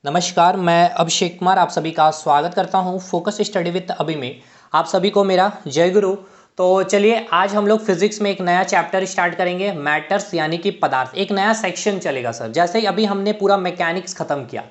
नमस्कार, मैं अभिषेक कुमार आप सभी का स्वागत करता हूं फोकस स्टडी विद अभी में। आप सभी को मेरा जय गुरु। तो चलिए आज हम लोग फिजिक्स में एक नया चैप्टर स्टार्ट करेंगे, मैटर्स यानी कि पदार्थ। एक नया सेक्शन चलेगा सर। जैसे ही अभी हमने पूरा मैकेनिक्स खत्म किया,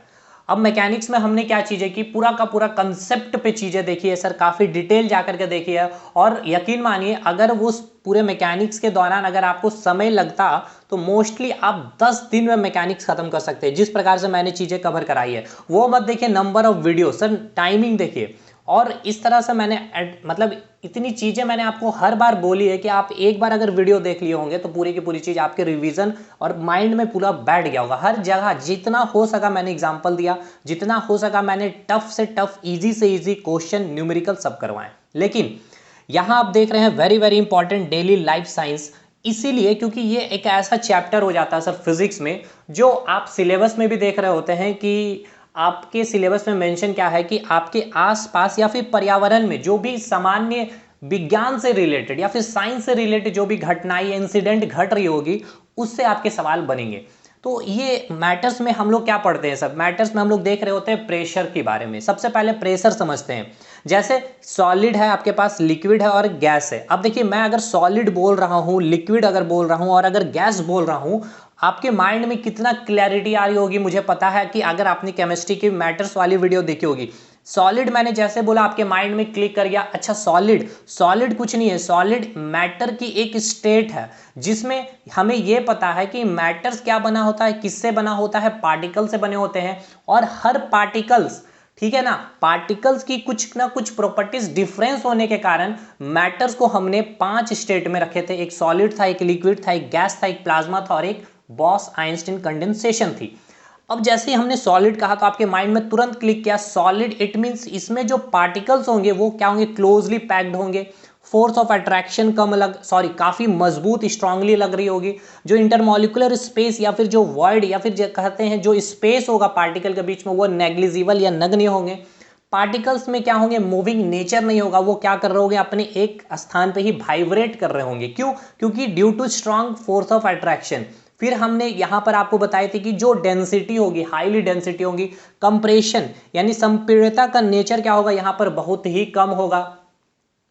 अब मैकेनिक्स में हमने क्या चीज़ें की, पूरा का पूरा कंसेप्ट पे चीज़ें देखी है सर, काफ़ी डिटेल जा करके देखी है। और यकीन मानिए अगर वो पूरे मैकेनिक्स के दौरान अगर आपको समय लगता तो मोस्टली आप 10 दिन में मैकेनिक्स खत्म कर सकते हैं। जिस प्रकार से मैंने चीज़ें कवर कराई है वो मत देखिए number of video sir, timing देखिए। और इस तरह से मैंने मतलब इतनी चीज़ें मैंने आपको हर बार बोली है कि आप एक बार अगर वीडियो देख लिए होंगे तो पूरी की पूरी चीज़ आपके रिवीजन और माइंड में पूरा बैठ गया होगा। हर जगह जितना हो सका मैंने एग्जांपल दिया, जितना हो सका मैंने टफ से टफ, इजी से इजी क्वेश्चन, न्यूमेरिकल सब करवाएं। लेकिन यहाँ आप देख रहे हैं very very important daily life science, इसीलिए क्योंकि ये एक ऐसा चैप्टर हो जाता है सर फिजिक्स में जो आप सिलेबस में भी देख रहे होते हैं कि आपके सिलेबस में मेंशन क्या है कि आपके आसपास या फिर पर्यावरण में जो भी सामान्य विज्ञान से रिलेटेड या फिर साइंस से रिलेटेड जो भी घटनाएं या इंसिडेंट घट रही होगी उससे आपके सवाल बनेंगे। तो ये मैटर्स में हम लोग क्या पढ़ते हैं सब, मैटर्स में हम लोग देख रहे होते हैं प्रेशर के बारे में। सबसे पहले प्रेशर समझते हैं। जैसे सॉलिड है आपके पास, लिक्विड है और गैस है। अब देखिए मैं अगर सॉलिड बोल रहा हूँ, लिक्विड अगर बोल रहा हूँ और अगर गैस बोल रहा हूँ, आपके माइंड में कितना क्लैरिटी आ रही होगी मुझे पता है कि अगर आपने केमिस्ट्री की मैटर्स वाली वीडियो देखी होगी। सॉलिड मैंने जैसे बोला आपके माइंड में क्लिक कर गया। अच्छा सॉलिड, सॉलिड कुछ नहीं है, सॉलिड मैटर की एक स्टेट है जिसमें हमें यह पता है कि मैटर्स क्या बना होता है, किससे बना होता है, पार्टिकल से बने होते हैं। और हर पार्टिकल्स, ठीक है ना, पार्टिकल्स की कुछ ना कुछ प्रॉपर्टीज डिफरेंस होने के कारण मैटर्स को हमने 5 स्टेट में रखे थे। एक सॉलिड था, एक लिक्विड था, एक गैस था, एक प्लाज्मा था और एक बॉस आइंस्टीन कंडेंसेशन थी। अब जैसे ही हमने सॉलिड कहा तो आपके माइंड में तुरंत क्लिक किया सॉलिड, इट मींस इसमें जो पार्टिकल्स होंगे वो क्या होंगे, क्लोजली पैक्ड होंगे। फोर्स ऑफ अट्रैक्शन कम लग सॉरी काफी मजबूत स्ट्रांगली लग रही होगी। जो इंटरमॉलिकुलर स्पेस या फिर जो वॉइड या फिर जो कहते हैं जो स्पेस होगा पार्टिकल के बीच में वो नेग्लिजिबल या नगण्य होंगे। पार्टिकल्स में क्या होंगे, मूविंग नेचर नहीं होगा, वो क्या कर रहे होंगे, अपने एक स्थान पे ही वाइब्रेट कर रहे होंगे। क्यों? क्योंकि due to strong force of attraction. फिर हमने यहां पर आपको बताई थी कि जो डेंसिटी होगी, हाईली डेंसिटी होगी, कंप्रेशन यानी संपीड़ितता का नेचर क्या होगा, यहां पर बहुत ही कम होगा,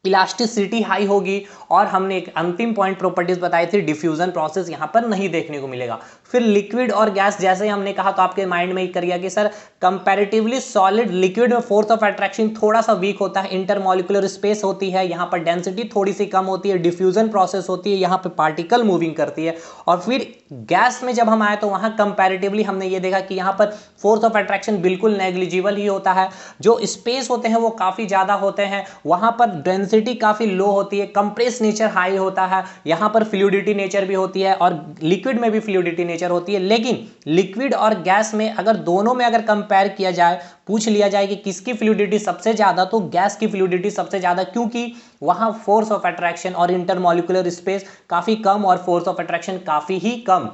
इलास्टिसिटी हाई होगी। और हमने एक अंतिम पॉइंट प्रॉपर्टीज बताई थी, डिफ्यूजन प्रोसेस यहां पर नहीं देखने को मिलेगा। फिर लिक्विड और गैस जैसे हमने कहा तो आपके माइंड में कर गया कि सर कंपैरेटिवली सॉलिड लिक्विड में फोर्स ऑफ अट्रैक्शन थोड़ा सा वीक होता है, इंटरमॉलिकुलर स्पेस होती है, यहां पर डेंसिटी थोड़ी सी कम होती है, डिफ्यूजन प्रोसेस होती है, यहां पर पार्टिकल मूविंग करती है। और फिर गैस में जब हम आए तो वहां कंपैरेटिवली हमने ये देखा कि यहां पर फोर्स ऑफ अट्रैक्शन बिल्कुल नेग्लिजिबल ही होता है, जो स्पेस होते हैं वो काफी ज्यादा होते हैं, वहां पर डेंसिटी काफी लो होती है, कंप्रेस नेचर हाई होता है, यहां पर फ्लूइडिटी नेचर भी होती है और लिक्विड में भी फ्लूइडिटी नेचर होती है। लेकिन लिक्विड और गैस में अगर दोनों में अगर कंपेयर किया जाए, पूछ लिया जाए कि किसकी फ्लूइडिटी सबसे ज्यादा, तो गैस की फ्लूइडिटी सबसे ज्यादा, क्योंकि वहां फोर्स ऑफ अट्रैक्शन और इंटरमॉलिकुलर स्पेस काफी कम और फोर्स ऑफ अट्रैक्शन काफी ही कम,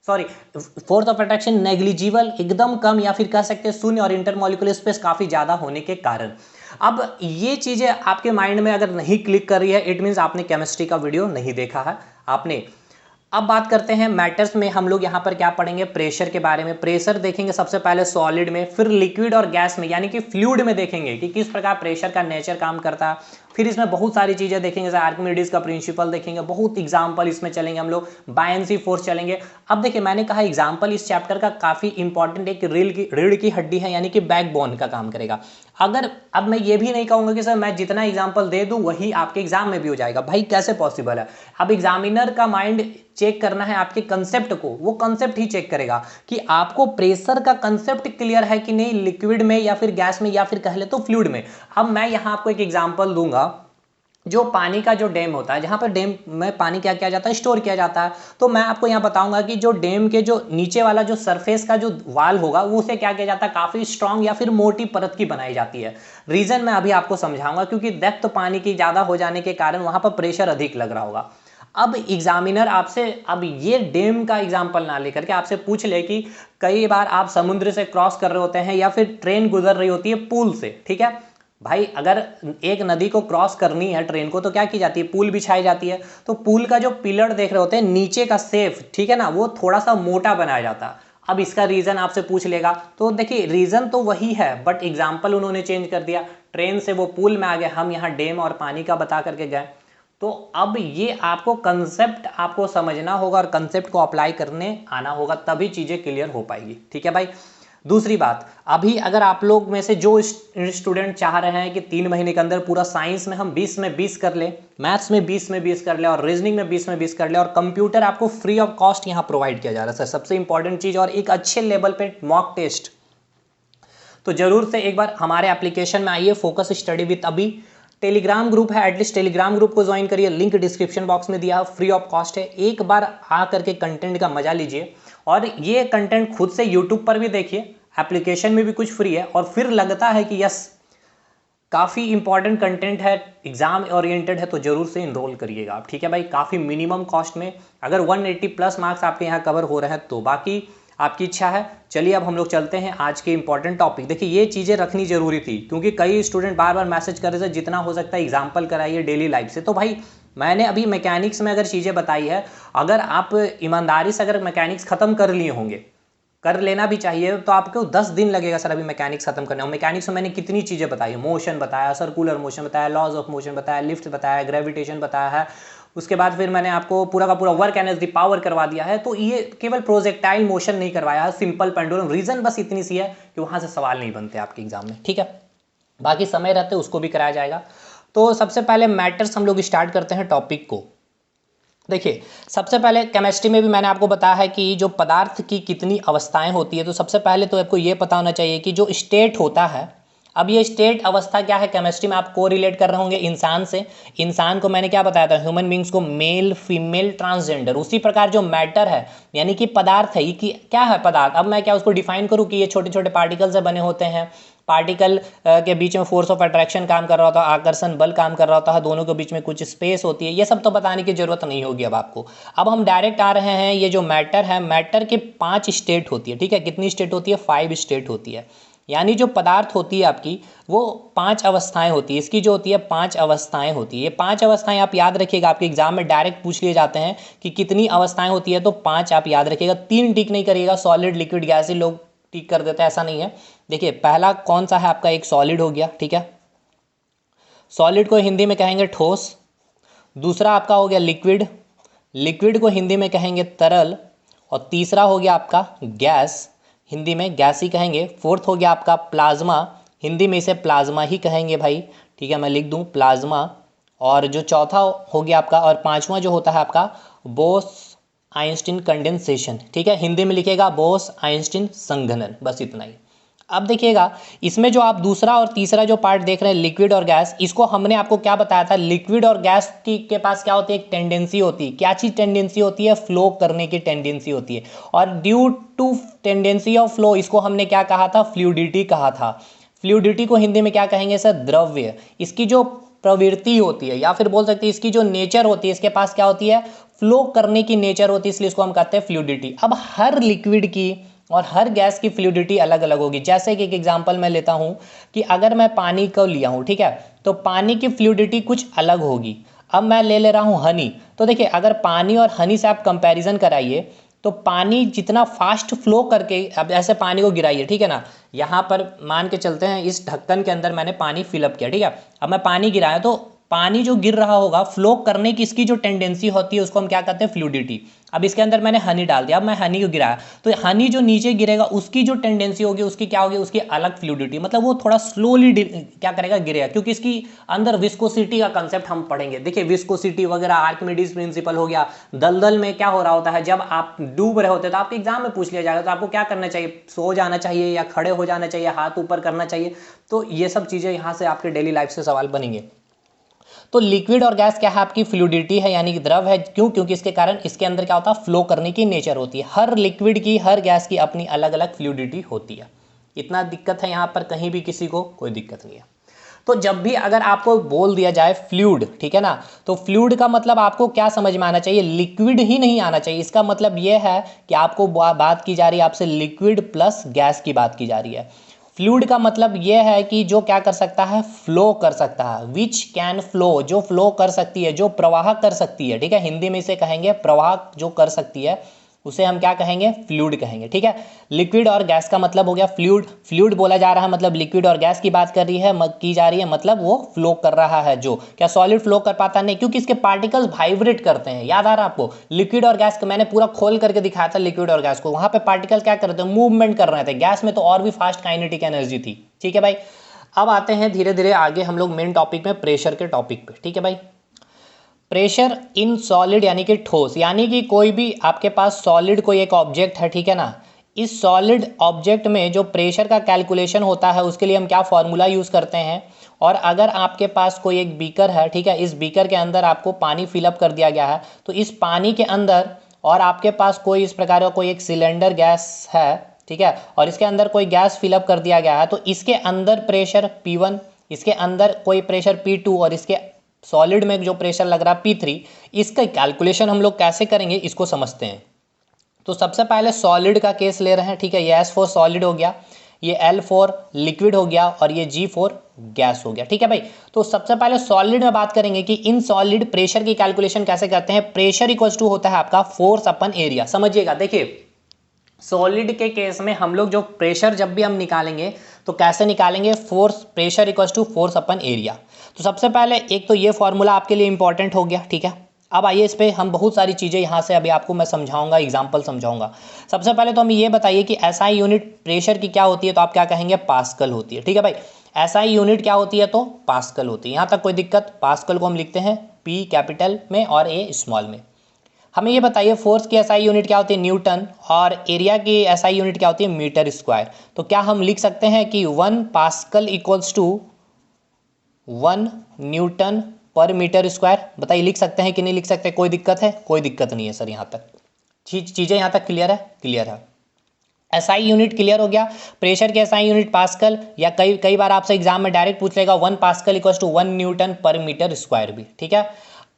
sorry force of attraction negligible एकदम कम या फिर कह सकते हैं शून्य, और इंटरमॉलिकुलर स्पेस काफी ज्यादा होने के कारण। अब ये चीजें आपके माइंड में अगर नहीं क्लिक कर रही है, इट मींस आपने केमिस्ट्री का वीडियो नहीं देखा है आपने। अब बात करते हैं मैटर्स में, हम लोग यहां पर क्या पढ़ेंगे, प्रेशर के बारे में। प्रेशर देखेंगे सबसे पहले सॉलिड में, फिर लिक्विड और गैस में यानी कि फ्लूइड में देखेंगे कि किस प्रकार प्रेशर का नेचर काम करता है। फिर इसमें बहुत सारी चीजें देखेंगे, जैसे आर्किमिडीज का प्रिंसिपल देखेंगे, बहुत एग्जांपल इसमें चलेंगे हम लोग, बायनेंसी फोर्स चलेंगे। अब देखिए मैंने कहा एग्जांपल इस चैप्टर का काफी इंपॉर्टेंट, एक रीढ़ की हड्डी है यानी कि बैकबोन का काम करेगा। अगर अब मैं ये भी नहीं कहूंगा कि सर मैं जितना एग्जांपल दे दूं वही आपके एग्जाम में भी हो जाएगा, भाई कैसे पॉसिबल है। अब एग्जामिनर का माइंड चेक करना है आपके कंसेप्ट को, वो कंसेप्ट ही चेक करेगा कि आपको प्रेशर का कंसेप्ट क्लियर है कि नहीं, लिक्विड में या फिर गैस में या फिर कह ले तो फ्लूइड में। अब मैं यहां आपको एक एग्जांपल दूंगा, जो पानी का जो डैम होता है, जहां पर डैम में पानी क्या किया जाता है, स्टोर किया जाता है। तो मैं आपको यहां बताऊंगा कि जो डैम के जो नीचे वाला जो सरफेस का जो वाल होगा वो उसे क्या किया जाता है, काफी स्ट्रांग या फिर मोटी परत की बनाई जाती है। रीजन मैं अभी आपको समझाऊंगा, क्योंकि डेप्थ पानी की ज्यादा हो जाने के कारण वहां पर प्रेशर अधिक लग रहा होगा। अब एग्जामिनर आपसे अब ये डैम का एग्जांपल ना लेकर के आपसे पूछ ले कि कई बार आप समुद्र से क्रॉस कर रहे होते हैं या फिर ट्रेन गुजर रही होती है पुल से, ठीक है भाई, अगर एक नदी को क्रॉस करनी है ट्रेन को तो क्या की जाती है, पुल बिछाई जाती है। तो पुल का जो पिलर देख रहे होते हैं नीचे का सेफ, ठीक है ना, वो थोड़ा सा मोटा बनाया जाता है। अब इसका रीज़न आपसे पूछ लेगा, तो देखिए रीज़न तो वही है बट एग्जाम्पल उन्होंने चेंज कर दिया। ट्रेन से वो पुल में आ गए, हम यहाँ डैम और पानी का बता करके गए। तो अब ये आपको कंसेप्ट आपको समझना होगा और कंसेप्ट को अप्लाई करने आना होगा, तभी चीज़ें क्लियर हो पाएगी। ठीक है भाई। दूसरी बात, अभी अगर आप लोग में से जो स्टूडेंट चाह रहे हैं कि 3 महीने के अंदर पूरा साइंस में हम 20 में 20 कर ले, मैथ्स में 20 में 20 कर ले और रीजनिंग में 20 में 20 कर ले, और कंप्यूटर आपको फ्री ऑफ कॉस्ट यहाँ प्रोवाइड किया जा रहा है सर, सबसे इंपॉर्टेंट चीज़, और एक अच्छे लेवल पे मॉक टेस्ट, तो जरूर से एक बार हमारे एप्लीकेशन में आइए, फोकस स्टडी विद अभी। टेलीग्राम ग्रुप है, एटलीस्ट टेलीग्राम ग्रुप को ज्वाइन करिए, लिंक डिस्क्रिप्शन बॉक्स में दिया, फ्री ऑफ कॉस्ट है। एक बार आ करके कंटेंट का मजा लीजिए, और ये कंटेंट खुद से यूट्यूब पर भी देखिए, एप्लीकेशन में भी कुछ फ्री है, और फिर लगता है कि यस काफ़ी इंपॉर्टेंट कंटेंट है, एग्जाम ओरिएंटेड है, तो जरूर से इनरोल करिएगा आप। ठीक है भाई, काफ़ी मिनिमम कॉस्ट में, अगर 180 प्लस मार्क्स आपके यहाँ कवर हो रहे हैं तो बाकी आपकी इच्छा है। चलिए अब हम लोग चलते हैं आज के इंपॉर्टेंट टॉपिक। देखिए ये चीज़ें रखनी जरूरी थी, क्योंकि कई स्टूडेंट बार बार मैसेज कर रहे थे जितना हो सकता है एग्जाम्पल कराइए डेली लाइफ से। तो भाई मैंने अभी मैकेनिक्स में अगर चीज़ें बताई है, अगर आप ईमानदारी से अगर मैकेनिक्स खत्म कर लिए होंगे, कर लेना भी चाहिए, तो आपको 10 दिन लगेगा सर अभी मैकेनिक्स खत्म करने। और मैकेनिक्स में मैंने कितनी चीज़ें बताई है, मोशन बताया, सर्कुलर मोशन बताया, लॉज ऑफ मोशन बताया, लिफ्ट बताया, ग्रेविटेशन बताया है, उसके बाद फिर मैंने आपको पूरा का पूरा वर्क एनर्जी पावर करवा दिया है। तो ये केवल प्रोजेक्टाइल मोशन नहीं करवाया है, सिंपल पेंडुलम। रीजन बस इतनी सी है कि वहाँ से सवाल नहीं बनते आपके एग्जाम में। ठीक है, बाकी समय रहते उसको भी कराया जाएगा। तो सबसे पहले मैटर्स हम लोग स्टार्ट करते हैं टॉपिक को। देखिए सबसे पहले केमिस्ट्री में भी मैंने आपको बताया है कि जो पदार्थ की कितनी अवस्थाएं होती है, तो सबसे पहले तो आपको ये पता होना चाहिए कि जो स्टेट होता है, अब ये स्टेट अवस्था क्या है, केमिस्ट्री में आप को रिलेट कर रहे होंगे इंसान से। इंसान को मैंने क्या बताया था, ह्यूमन बींग्स को मेल फीमेल ट्रांसजेंडर। उसी प्रकार जो मैटर है यानी कि पदार्थ है, कि क्या है पदार्थ, अब मैं क्या उसको डिफाइन करूँ कि ये छोटे छोटे पार्टिकल से बने होते हैं, पार्टिकल के बीच में फोर्स ऑफ अट्रैक्शन काम कर रहा होता है, आकर्षण बल काम कर रहा होता है, दोनों के बीच में कुछ स्पेस होती है, ये सब तो बताने की जरूरत नहीं होगी अब आपको। अब हम डायरेक्ट आ रहे हैं, ये जो मैटर है, मैटर के 5 स्टेट होती है। ठीक है, कितनी स्टेट होती है, 5 स्टेट होती है। यानी जो पदार्थ होती है आपकी, वो 5 अवस्थाएं होती है, इसकी जो होती है 5 अवस्थाएं होती है। ये 5 अवस्थाएं आप याद रखिएगा, आपके एग्जाम में डायरेक्ट पूछ लिए जाते हैं कि कितनी अवस्थाएं होती है, तो 5 आप याद रखिएगा। 3 टिक नहीं करिएगा, सॉलिड लिक्विड गैस ही लोग टिक कर देते हैं, ऐसा नहीं है। देखिए पहला कौन सा है आपका, एक सॉलिड हो गया। ठीक है, सॉलिड को हिंदी में कहेंगे ठोस। दूसरा आपका हो गया लिक्विड, लिक्विड को हिंदी में कहेंगे तरल। और तीसरा हो गया आपका गैस, हिंदी में गैस ही कहेंगे। फोर्थ हो गया आपका प्लाज्मा, हिंदी में इसे प्लाज्मा ही कहेंगे भाई। ठीक है, मैं लिख दूं प्लाज्मा। और जो चौथा हो गया आपका, और पांचवा जो होता है आपका बोस आइंस्टीन कंडेंसेशन। ठीक है, हिंदी में लिखेगा बोस आइंस्टीन संघनन, बस इतना ही। अब देखिएगा इसमें जो आप दूसरा और तीसरा जो पार्ट देख रहे हैं, लिक्विड और गैस, इसको हमने आपको क्या बताया था, लिक्विड और गैस की के पास क्या होती है, एक टेंडेंसी होती है। क्या चीज टेंडेंसी होती है, फ्लो करने की टेंडेंसी होती है। और due to tendency of flow, इसको हमने क्या कहा था, फ्लूइडिटी कहा था। फ्लूइडिटी को हिंदी में क्या कहेंगे सर, द्रव्य। इसकी जो प्रवृत्ति होती है, या फिर बोल सकते हैं इसकी जो नेचर होती है, इसके पास क्या होती है, फ्लो करने की नेचर होती है, इसलिए इसको हम कहते हैं फ्लूइडिटी। अब हर लिक्विड की और हर गैस की फ्लूइडिटी अलग अलग होगी। जैसे कि एक एग्जांपल मैं लेता हूं कि अगर मैं पानी को लिया हूं, ठीक है, तो पानी की फ्लूइडिटी कुछ अलग होगी। अब मैं ले रहा हूं हनी, तो देखिए अगर पानी और हनी से आप कंपैरिजन कराइए, तो पानी जितना फास्ट फ्लो करके, अब ऐसे पानी को गिराइए, ठीक है ना, यहाँ पर मान के चलते हैं इस ढक्कन के अंदर मैंने पानी फिलअप किया, ठीक है, अब मैं पानी गिराया, तो पानी जो गिर रहा होगा, फ्लो करने की इसकी जो टेंडेंसी होती है, उसको हम क्या कहते हैं, फ्लूइडिटी। अब इसके अंदर मैंने हनी डाल दिया, अब मैं हनी को गिराया, तो हनी जो नीचे गिरेगा उसकी जो टेंडेंसी होगी, उसकी क्या होगी, उसकी अलग फ्लूइडिटी, मतलब वो थोड़ा स्लोली क्या करेगा, गिरेगा, क्योंकि इसकी अंदर विस्कोसिटी का कंसेप्ट हम पढ़ेंगे। देखिए विस्कोसिटी वगैरह, आर्किमिडीज प्रिंसिपल हो गया। दलदल में क्या हो रहा होता है, जब आप डूब रहे होते हैं, तो आपके एग्जाम में पूछ लिया जाएगा, तो आपको क्या करना चाहिए, सो जाना चाहिए या खड़े हो जाना चाहिए, हाथ ऊपर करना चाहिए। तो ये सब चीजें यहाँ से आपके डेली लाइफ से सवाल बनेंगे। तो लिक्विड और गैस क्या है, आपकी फ्लूइडिटी है, यानी कि द्रव है। क्यों, क्योंकि इसके कारण इसके अंदर क्या होता है, फ्लो करने की नेचर होती है। हर लिक्विड की, हर गैस की अपनी अलग अलग फ्लूइडिटी होती है। इतना दिक्कत है यहाँ पर, कहीं भी किसी को कोई दिक्कत नहीं है। तो जब भी अगर आपको बोल दिया जाए फ्लूइड, ठीक है ना, तो फ्लूइड का मतलब आपको क्या समझ में आना चाहिए, लिक्विड ही नहीं आना चाहिए। इसका मतलब यह है कि आपको बात की जा रही है, आपसे लिक्विड प्लस गैस की बात की जा रही है। फ्लूइड का मतलब यह है कि जो क्या कर सकता है, फ्लो कर सकता है, विच कैन फ्लो, जो फ्लो कर सकती है, जो प्रवाह कर सकती है। ठीक है, हिंदी में इसे कहेंगे प्रवाह जो कर सकती है, उसे हम क्या कहेंगे, फ्लूइड कहेंगे। ठीक है, लिक्विड और गैस का मतलब हो गया फ्लूइड। फ्लूइड बोला जा रहा है मतलब लिक्विड और गैस की बात कर रही है की जा रही है, मतलब वो फ्लो कर रहा है। जो क्या सॉलिड फ्लो कर पाता नहीं, क्योंकि इसके पार्टिकल्स वाइब्रेट करते हैं। याद आ रहा है आपको, लिक्विड और गैस को मैंने पूरा खोल करके दिखाया था, लिक्विड और गैस को, वहां पे पार्टिकल क्या कर रहे थे, मूवमेंट कर रहे थे। गैस में तो और भी फास्ट काइनेटिक एनर्जी थी। ठीक है भाई, अब आते हैं धीरे धीरे आगे हम लोग मेन टॉपिक में, प्रेशर के टॉपिक पे। ठीक है भाई, प्रेशर इन सॉलिड यानी कि ठोस, यानी कि कोई भी आपके पास सॉलिड कोई एक ऑब्जेक्ट है, ठीक है ना, इस सॉलिड ऑब्जेक्ट में जो प्रेशर का कैलकुलेशन होता है उसके लिए हम क्या फॉर्मूला यूज़ करते हैं। और अगर आपके पास कोई एक बीकर है, ठीक है, इस बीकर के अंदर आपको पानी फिलअप कर दिया गया है, तो इस पानी के अंदर और आपके पास कोई इस प्रकार का कोई एक सिलेंडर गैस है, ठीक है, और इसके अंदर कोई गैस फिलअप कर दिया गया है, तो इसके अंदर प्रेशर P1, इसके अंदर कोई प्रेशर P2 और इसके सॉलिड में जो प्रेशर लग रहा है P3, इसका कैलकुलेशन हम लोग कैसे करेंगे इसको समझते हैं। तो सबसे पहले सॉलिड का केस ले रहे हैं। ठीक है, ये S4 सॉलिड हो गया, ये L4 लिक्विड हो गया और ये G4 गैस हो गया। ठीक है भाई, तो सबसे पहले सॉलिड में बात करेंगे कि इन सॉलिड प्रेशर की कैलकुलेशन कैसे करते हैं। प्रेशर इक्वल्स टू होता है आपका फोर्स अपन एरिया। समझिएगा, देखिए सॉलिड के केस में हम लोग जो प्रेशर जब भी हम निकालेंगे तो कैसे निकालेंगे, force, pressure equals to force upon area. तो सबसे पहले एक तो ये फॉर्मूला आपके लिए इंपॉर्टेंट हो गया। ठीक है, अब आइए इस पे हम बहुत सारी चीज़ें यहाँ से अभी आपको मैं समझाऊंगा, एग्जांपल समझाऊंगा। सबसे पहले तो हमें ये बताइए कि एसआई यूनिट प्रेशर की क्या होती है, तो आप क्या कहेंगे, पास्कल होती है। ठीक है भाई, एसआई यूनिट क्या होती है, तो पास्कल होती है। यहाँ तक कोई दिक्कत, पास्कल को हम लिखते हैं P कैपिटल में और A स्मॉल में। हमें ये बताइए फोर्स की एसआई यूनिट क्या होती है, न्यूटन, और एरिया की एसआई यूनिट क्या होती है, मीटर स्क्वायर। तो क्या हम लिख सकते हैं कि 1 पास्कल इक्वल्स टू 1 न्यूटन पर मीटर स्क्वायर। बताइए लिख सकते हैं कि नहीं लिख सकते, कोई दिक्कत है, कोई दिक्कत नहीं है सर। यहाँ तक चीज़ें यहाँ तक क्लियर है, क्लियर है। एसआई यूनिट क्लियर हो गया, प्रेशर की एसआई यूनिट पास्कल, या कई बार आपसे एग्जाम में डायरेक्ट पूछ लेगा 1 पास्कल इक्वल्स टू 1 न्यूटन पर मीटर स्क्वायर भी। ठीक है,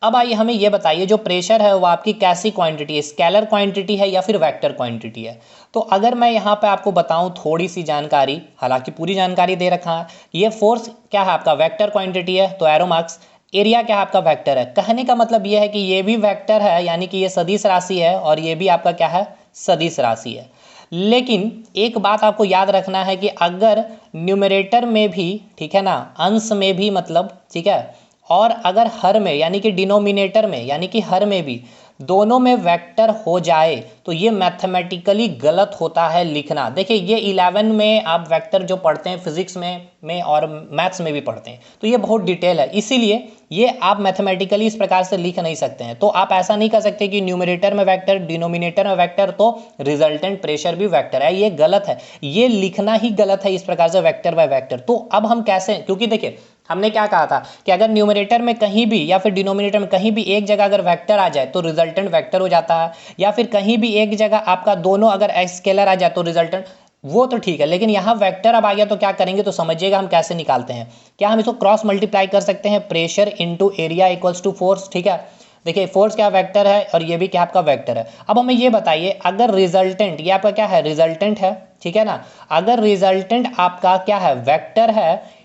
अब आइए हमें ये बताइए जो प्रेशर है वो आपकी कैसी क्वांटिटी है, स्केलर क्वांटिटी है या फिर वेक्टर क्वांटिटी है। तो अगर मैं यहाँ पे आपको बताऊँ थोड़ी सी जानकारी, हालांकि पूरी जानकारी दे रखा है, ये फोर्स क्या है आपका, वेक्टर क्वांटिटी है, तो एरो मार्क्स। एरिया क्या है आपका, वेक्टर है। कहने का मतलब ये है कि ये भी वेक्टर है, यानी कि ये सदिश राशि है, और ये भी आपका क्या है, सदिश राशि है। लेकिन एक बात आपको याद रखना है कि अगर न्यूमरेटर में भी, ठीक है ना, अंश में भी मतलब, ठीक है, और अगर हर में यानी कि डिनोमिनेटर में यानी कि हर में भी दोनों में वेक्टर हो जाए तो ये मैथमेटिकली गलत होता है लिखना। देखिए ये 11 में आप वेक्टर जो पढ़ते हैं फिजिक्स में और मैथ्स में भी पढ़ते हैं, तो ये बहुत डिटेल है, इसीलिए ये आप मैथमेटिकली इस प्रकार से लिख नहीं सकते हैं। तो आप ऐसा नहीं कर सकते कि न्यूमरेटर में वेक्टर, डिनोमिनेटर में वेक्टर, तो रिजल्टेंट प्रेशर भी वेक्टर है। ये गलत है, ये लिखना ही गलत है इस प्रकार से वेक्टर बाय वेक्टर। तो अब हम कैसे, क्योंकि देखिए हमने क्या कहा था कि अगर न्यूमरेटर में कहीं भी या फिर डिनोमिनेटर में कहीं भी एक जगह अगर वेक्टर आ जाए तो रिजल्टेंट वेक्टर हो जाता है, या फिर कहीं भी एक जगह आपका दोनों अगर स्केलर आ जाए तो रिजल्टेंट, वो तो ठीक है। लेकिन यहाँ वेक्टर अब आ गया तो क्या करेंगे, तो समझिएगा हम कैसे निकालते हैं। क्या हम इसको क्रॉस मल्टीप्लाई कर सकते हैं, pressure into area equals to force. ठीक है, देखिए फोर्स क्या वेक्टर है और ये भी क्या आपका वेक्टर है। अब हमें ये बताइए अगर रिजल्टेंट, ये आपका क्या है, रिजल्टेंट है, ठीक है ना, अगर रिजल्टेंट आपका क्या है, वेक्टर है,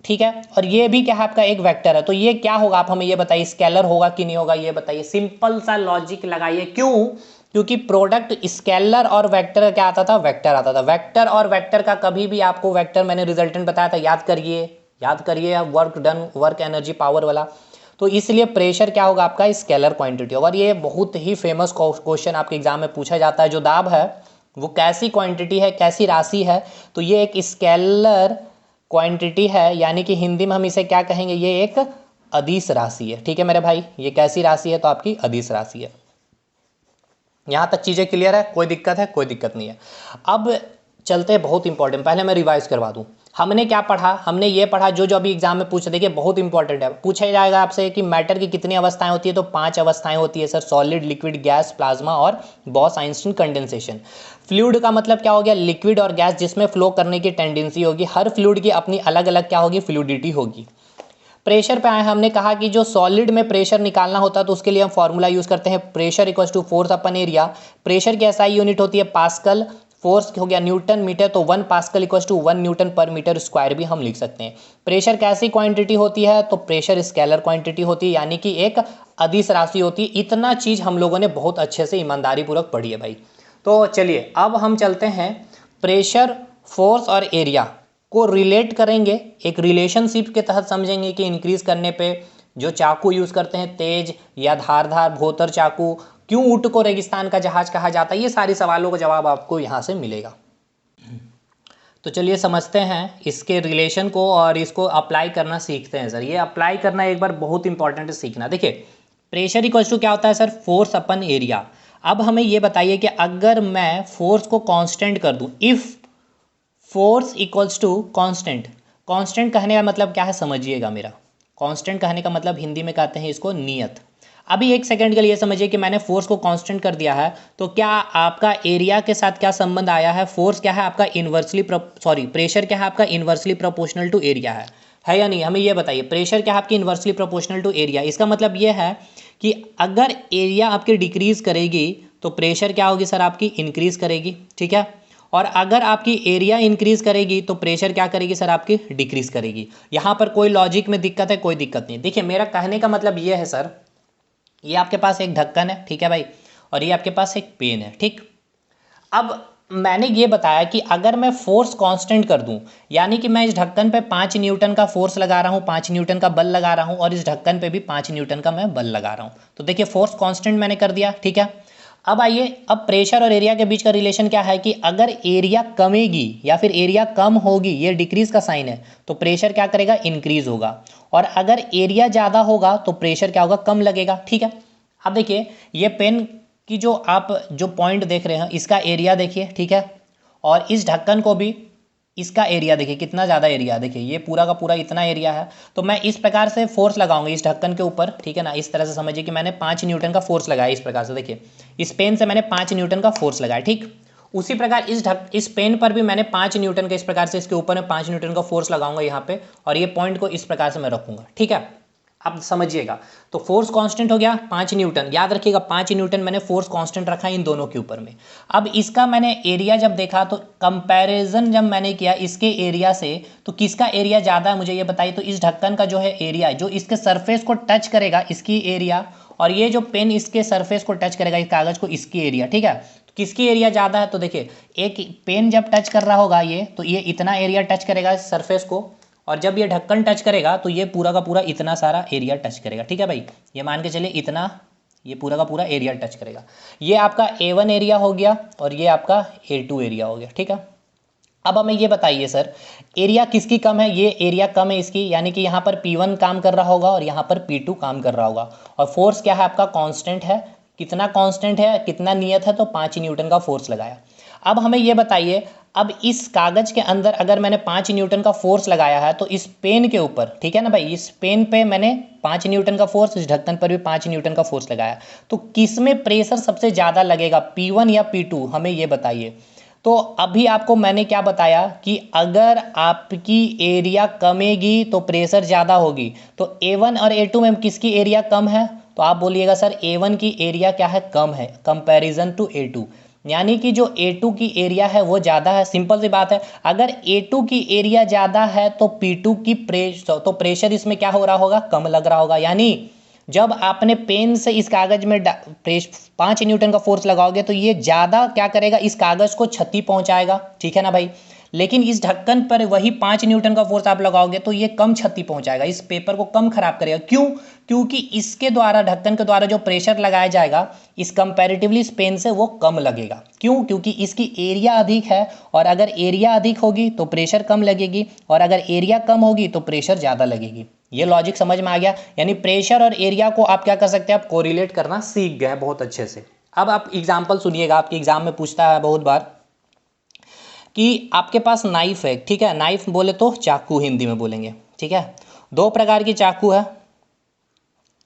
ठीक है, और ये भी क्या है आपका एक वेक्टर है, तो ये क्या होगा, आप हमें ये बताइए, स्केलर होगा कि नहीं होगा, ये बताइए। सिंपल सा लॉजिक लगाइए, क्यों, क्योंकि प्रोडक्ट स्केलर और वेक्टर का क्या आता था, वेक्टर आता था। वेक्टर और वेक्टर का कभी भी आपको वेक्टर मैंने रिजल्टेंट बताया था, याद करिए work done, work energy power वाला। तो इसलिए प्रेशर क्या होगा आपका, स्केलर क्वांटिटी होगा। और ये बहुत ही फेमस क्वेश्चन आपके एग्जाम में पूछा जाता है, जो दाब है वो कैसी क्वांटिटी है, कैसी राशि है, तो ये एक स्केलर क्वांटिटी है, यानी कि हिंदी में हम इसे क्या कहेंगे, ये एक अदिश राशि है। ठीक है मेरे भाई, ये कैसी राशि है, तो आपकी अदिश राशि है। यहां तक चीजें क्लियर है, कोई दिक्कत है, कोई दिक्कत नहीं है। अब चलते हैं, बहुत इंपॉर्टेंट, पहले मैं रिवाइज करवा दूं। हमने क्या पढ़ा, हमने ये पढ़ा जो अभी एग्जाम में पूछा, देखिए बहुत इंपॉर्टेंट है, पूछा जाएगा आपसे कि मैटर की कितनी अवस्थाएं होती है, तो 5 अवस्थाएं होती है sir, solid, liquid, gas, plasma और बॉस आइंस्टीन कंडेंसेशन। फ्लूइड का मतलब क्या हो गया, लिक्विड और गैस जिसमें फ्लो करने की टेंडेंसी होगी। हर फ्लूइड की अपनी अलग अलग क्या होगी, फ्लूइडिटी होगी। प्रेशर पे आए, हमने कहा कि जो सॉलिड में प्रेशर निकालना होता है तो उसके लिए हम फॉर्मूला यूज करते हैं, pressure equals to force upon area. Pressure की एसआई यूनिट होती है पास्कल, फोर्स हो गया न्यूटन मीटर, तो 1 पास्कल इक्वल्स टू 1 न्यूटन पर मीटर स्क्वायर भी हम लिख सकते हैं। प्रेशर कैसी क्वांटिटी होती है, तो प्रेशर स्केलर क्वांटिटी होती है, यानी कि एक अदिश राशि होती है। इतना चीज़ हम लोगों ने बहुत अच्छे से ईमानदारी पूर्वक पढ़ी है भाई। तो चलिए अब हम चलते हैं प्रेशर, फोर्स और एरिया को रिलेट करेंगे, एक रिलेशनशिप के तहत समझेंगे कि इंक्रीज करने पे जो चाकू यूज़ करते हैं तेज या धारदार भोतर चाकू, क्यों ऊँट को रेगिस्तान का जहाज कहा जाता है, ये सारे सवालों का जवाब आपको यहाँ से मिलेगा। तो चलिए समझते हैं इसके रिलेशन को और इसको अप्लाई करना सीखते हैं सर। ये अप्लाई करना एक बार बहुत इंपॉर्टेंट है सीखना। देखिए प्रेशर इक्वल्स टू क्या होता है सर, फोर्स अपन एरिया। अब हमें ये बताइए कि अगर मैं फोर्स को कांस्टेंट कर दूं, if force equals to constant, constant कहने का मतलब क्या है समझिएगा मेरा, कांस्टेंट कहने का मतलब हिंदी में कहते हैं इसको नियत। अभी एक सेकंड के लिए समझिए कि मैंने फोर्स को कांस्टेंट कर दिया है, तो क्या आपका एरिया के साथ क्या संबंध आया है, फोर्स क्या है आपका इन्वर्सली प्रेशर क्या है आपका इन्वर्सली प्रोपोर्शनल टू एरिया है या नहीं, हमें ये बताइए। प्रेशर क्या है आपकी इन्वर्सली प्रोपोर्शनल टू एरिया, इसका मतलब ये है कि अगर एरिया आपकी डिक्रीज करेगी तो प्रेशर क्या होगी सर आपकी इंक्रीज करेगी, ठीक है। और अगर आपकी एरिया इंक्रीज करेगी तो प्रेशर क्या करेगी सर आपकी डिक्रीज करेगी। यहाँ पर कोई लॉजिक में दिक्कत है, कोई दिक्कत नहीं। देखिए मेरा कहने का मतलब ये है सर, ये आपके पास एक ढक्कन है, ठीक है भाई, और ये आपके पास एक पेन है, ठीक। अब मैंने ये बताया कि अगर मैं फोर्स कांस्टेंट कर दूं, यानी कि मैं इस ढक्कन पे 5 न्यूटन का फोर्स लगा रहा हूं, 5 न्यूटन का बल लगा रहा हूं, और इस ढक्कन पे भी 5 न्यूटन का मैं बल लगा रहा हूं, तो देखिए फोर्स कांस्टेंट मैंने कर दिया, ठीक है। अब आइए, अब प्रेशर और एरिया के बीच का रिलेशन क्या है कि अगर एरिया कमेगी या फिर एरिया कम होगी, ये डिक्रीज का साइन है, तो प्रेशर क्या करेगा इंक्रीज होगा, और अगर एरिया ज़्यादा होगा तो प्रेशर क्या होगा कम लगेगा, ठीक है। अब देखिए ये पेन की जो आप जो पॉइंट देख रहे हैं इसका एरिया देखिए, ठीक है, और इस ढक्कन को भी इसका एरिया देखिए कितना ज़्यादा एरिया, देखिए ये पूरा का पूरा इतना एरिया है। तो मैं इस प्रकार से फोर्स लगाऊंगा इस ढक्कन के ऊपर, ठीक है ना। इस तरह से समझिए कि मैंने 5 न्यूटन का फोर्स लगाया, इस प्रकार से देखिए इस पेन से मैंने 5 न्यूटन का फोर्स लगाया, ठीक। उसी प्रकार इस पेन पर भी मैंने 5 न्यूटन का, इस प्रकार से इसके ऊपर में 5 न्यूटन का फोर्स लगाऊंगा यहाँ पे, और ये पॉइंट को इस प्रकार से मैं रखूंगा, ठीक है। अब समझिएगा, तो फोर्स कांस्टेंट हो गया 5 न्यूटन, याद रखिएगा 5 न्यूटन मैंने फोर्स कांस्टेंट रखा इन दोनों के ऊपर में। अब इसका मैंने एरिया जब देखा तो कंपैरिजन जब मैंने किया इसके एरिया से, तो किसका एरिया ज़्यादा है मुझे ये बताइए। तो इस ढक्कन का जो है एरिया, जो इसके सरफेस को टच करेगा इसकी एरिया, और ये जो पेन इसके सरफेस को टच करेगा इस कागज़ को, इसकी एरिया, ठीक है। तो किसकी एरिया ज़्यादा है, तो देखिए एक पेन जब टच कर रहा होगा ये, तो ये इतना एरिया टच करेगा इस सरफेस को, और जब ये ढक्कन टच करेगा तो ये पूरा का पूरा इतना सारा एरिया टच करेगा, ठीक है भाई। ये मान के चलिए इतना, ये पूरा का पूरा एरिया टच करेगा। ये आपका A1 एरिया हो गया और ये आपका A2 एरिया हो गया, ठीक है। अब हमें ये बताइए सर, एरिया किसकी कम है, ये एरिया कम है इसकी, यानी कि यहाँ पर P1 काम कर रहा होगा और यहाँ पर P2 काम कर रहा होगा, और फोर्स क्या है आपका कांस्टेंट है। कितना कांस्टेंट है, कितना नियत है, तो 5 न्यूटन का फोर्स लगाया। अब हमें ये बताइए, अब इस कागज के अंदर अगर मैंने 5 न्यूटन का फोर्स लगाया है, तो इस पेन के ऊपर, ठीक है ना भाई, इस पेन पे मैंने 5 न्यूटन का फोर्स, इस ढक्कन पर भी 5 न्यूटन का फोर्स लगाया, तो किस में प्रेशर सबसे ज़्यादा लगेगा, P1 या P2, हमें ये बताइए। तो अभी आपको मैंने क्या बताया कि अगर आपकी एरिया कमेगी तो प्रेशर ज़्यादा होगी, तो A1 और A2 में किसकी एरिया कम है, तो आप बोलिएगा सर A1 की एरिया क्या है कम है कंपैरिजन टू A2, यानी कि जो A2 की एरिया है वो ज़्यादा है। सिंपल सी बात है, अगर A2 की एरिया ज़्यादा है तो P2 की प्रेशर इसमें क्या हो रहा होगा, कम लग रहा होगा। यानी जब आपने पेन से इस कागज़ में 5 न्यूटन का फोर्स लगाओगे तो ये ज़्यादा क्या करेगा, इस कागज़ को क्षति पहुंचाएगा, ठीक है ना भाई। लेकिन इस ढक्कन पर वही 5 न्यूटन का फोर्स आप लगाओगे तो ये कम क्षति पहुंचाएगा, इस पेपर को कम खराब करेगा। क्यों, क्योंकि इसके द्वारा, ढक्कन के द्वारा जो प्रेशर लगाया जाएगा इस कंपैरेटिवली इस पेन से वो कम लगेगा। क्यों, क्योंकि इसकी एरिया अधिक है, और अगर एरिया अधिक होगी तो प्रेशर कम लगेगी, और अगर एरिया कम होगी तो प्रेशर ज़्यादा लगेगी। ये लॉजिक समझ में आ गया। यानी प्रेशर और एरिया को आप क्या कर सकते हैं, आप कोरिलेट करना सीख गए बहुत अच्छे से। अब आप एग्जाम्पल सुनिएगा, आपके एग्जाम में पूछता है बहुत बार कि आपके पास नाइफ है, ठीक है, नाइफ बोले तो चाकू हिंदी में बोलेंगे, ठीक है। 2 प्रकार की चाकू है,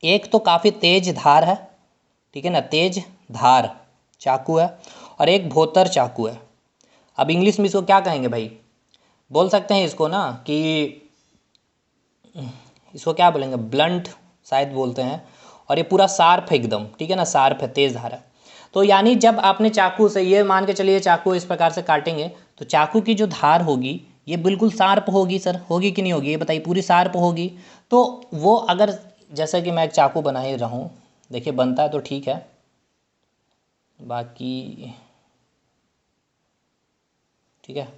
एक तो काफ़ी तेज धार है, ठीक है ना, तेज धार चाकू है, और एक भोतर चाकू है। अब इंग्लिश में इसको क्या कहेंगे भाई, बोल सकते हैं इसको ना कि इसको क्या बोलेंगे, ब्लंट शायद बोलते हैं, और ये पूरा शार्प है एकदम, ठीक है ना, शार्प है, तेज धार है। तो यानी जब आपने चाकू से, ये मान के चलिए चाकू इस प्रकार से काटेंगे तो चाकू की जो धार होगी ये बिल्कुल शार्प होगी सर, होगी कि नहीं होगी ये बताइए, पूरी शार्प होगी। तो वो अगर, जैसे कि मैं एक चाकू बना ही रहा हूँ, देखिए बनता है तो ठीक है, बाकी ठीक है,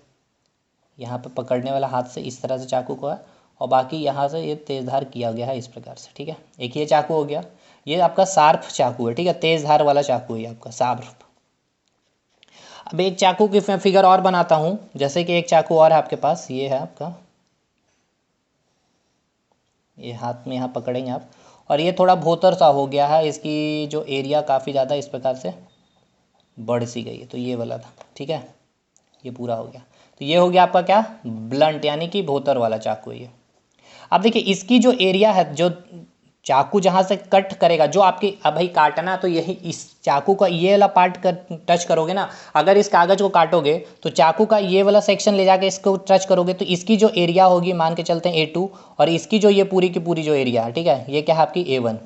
यहाँ पे पकड़ने वाला हाथ से इस तरह से चाकू को है और बाकी यहाँ से ये तेज़ धार किया गया है इस प्रकार से, ठीक है। एक ये चाकू हो गया, ये आपका शार्प चाकू है, ठीक है, तेज़ धार वाला चाकू है आपका शार्प। अब एक चाकू की फिगर और बनाता हूँ, जैसे कि एक चाकू और है आपके पास, ये है आपका, ये हाथ में यहाँ पकड़ेंगे आप, और ये थोड़ा भोतर सा हो गया है, इसकी जो एरिया काफ़ी ज़्यादा इस प्रकार से बढ़ सी गई है, तो ये वाला था, ठीक है, ये पूरा हो गया। तो ये हो गया आपका क्या, ब्लंट यानी कि भोतर वाला चाकू है ये। अब देखिए इसकी जो एरिया है, जो चाकू जहाँ से कट करेगा, जो आपकी, अब भाई काटना तो यही इस चाकू का ये वाला पार्ट टच करोगे ना, अगर इस कागज़ को काटोगे तो चाकू का ये वाला सेक्शन ले जाके इसको टच करोगे तो इसकी जो एरिया होगी, मान के चलते हैं A2, और इसकी जो ये पूरी की पूरी जो एरिया है, ठीक है, ये क्या है आपकी A1,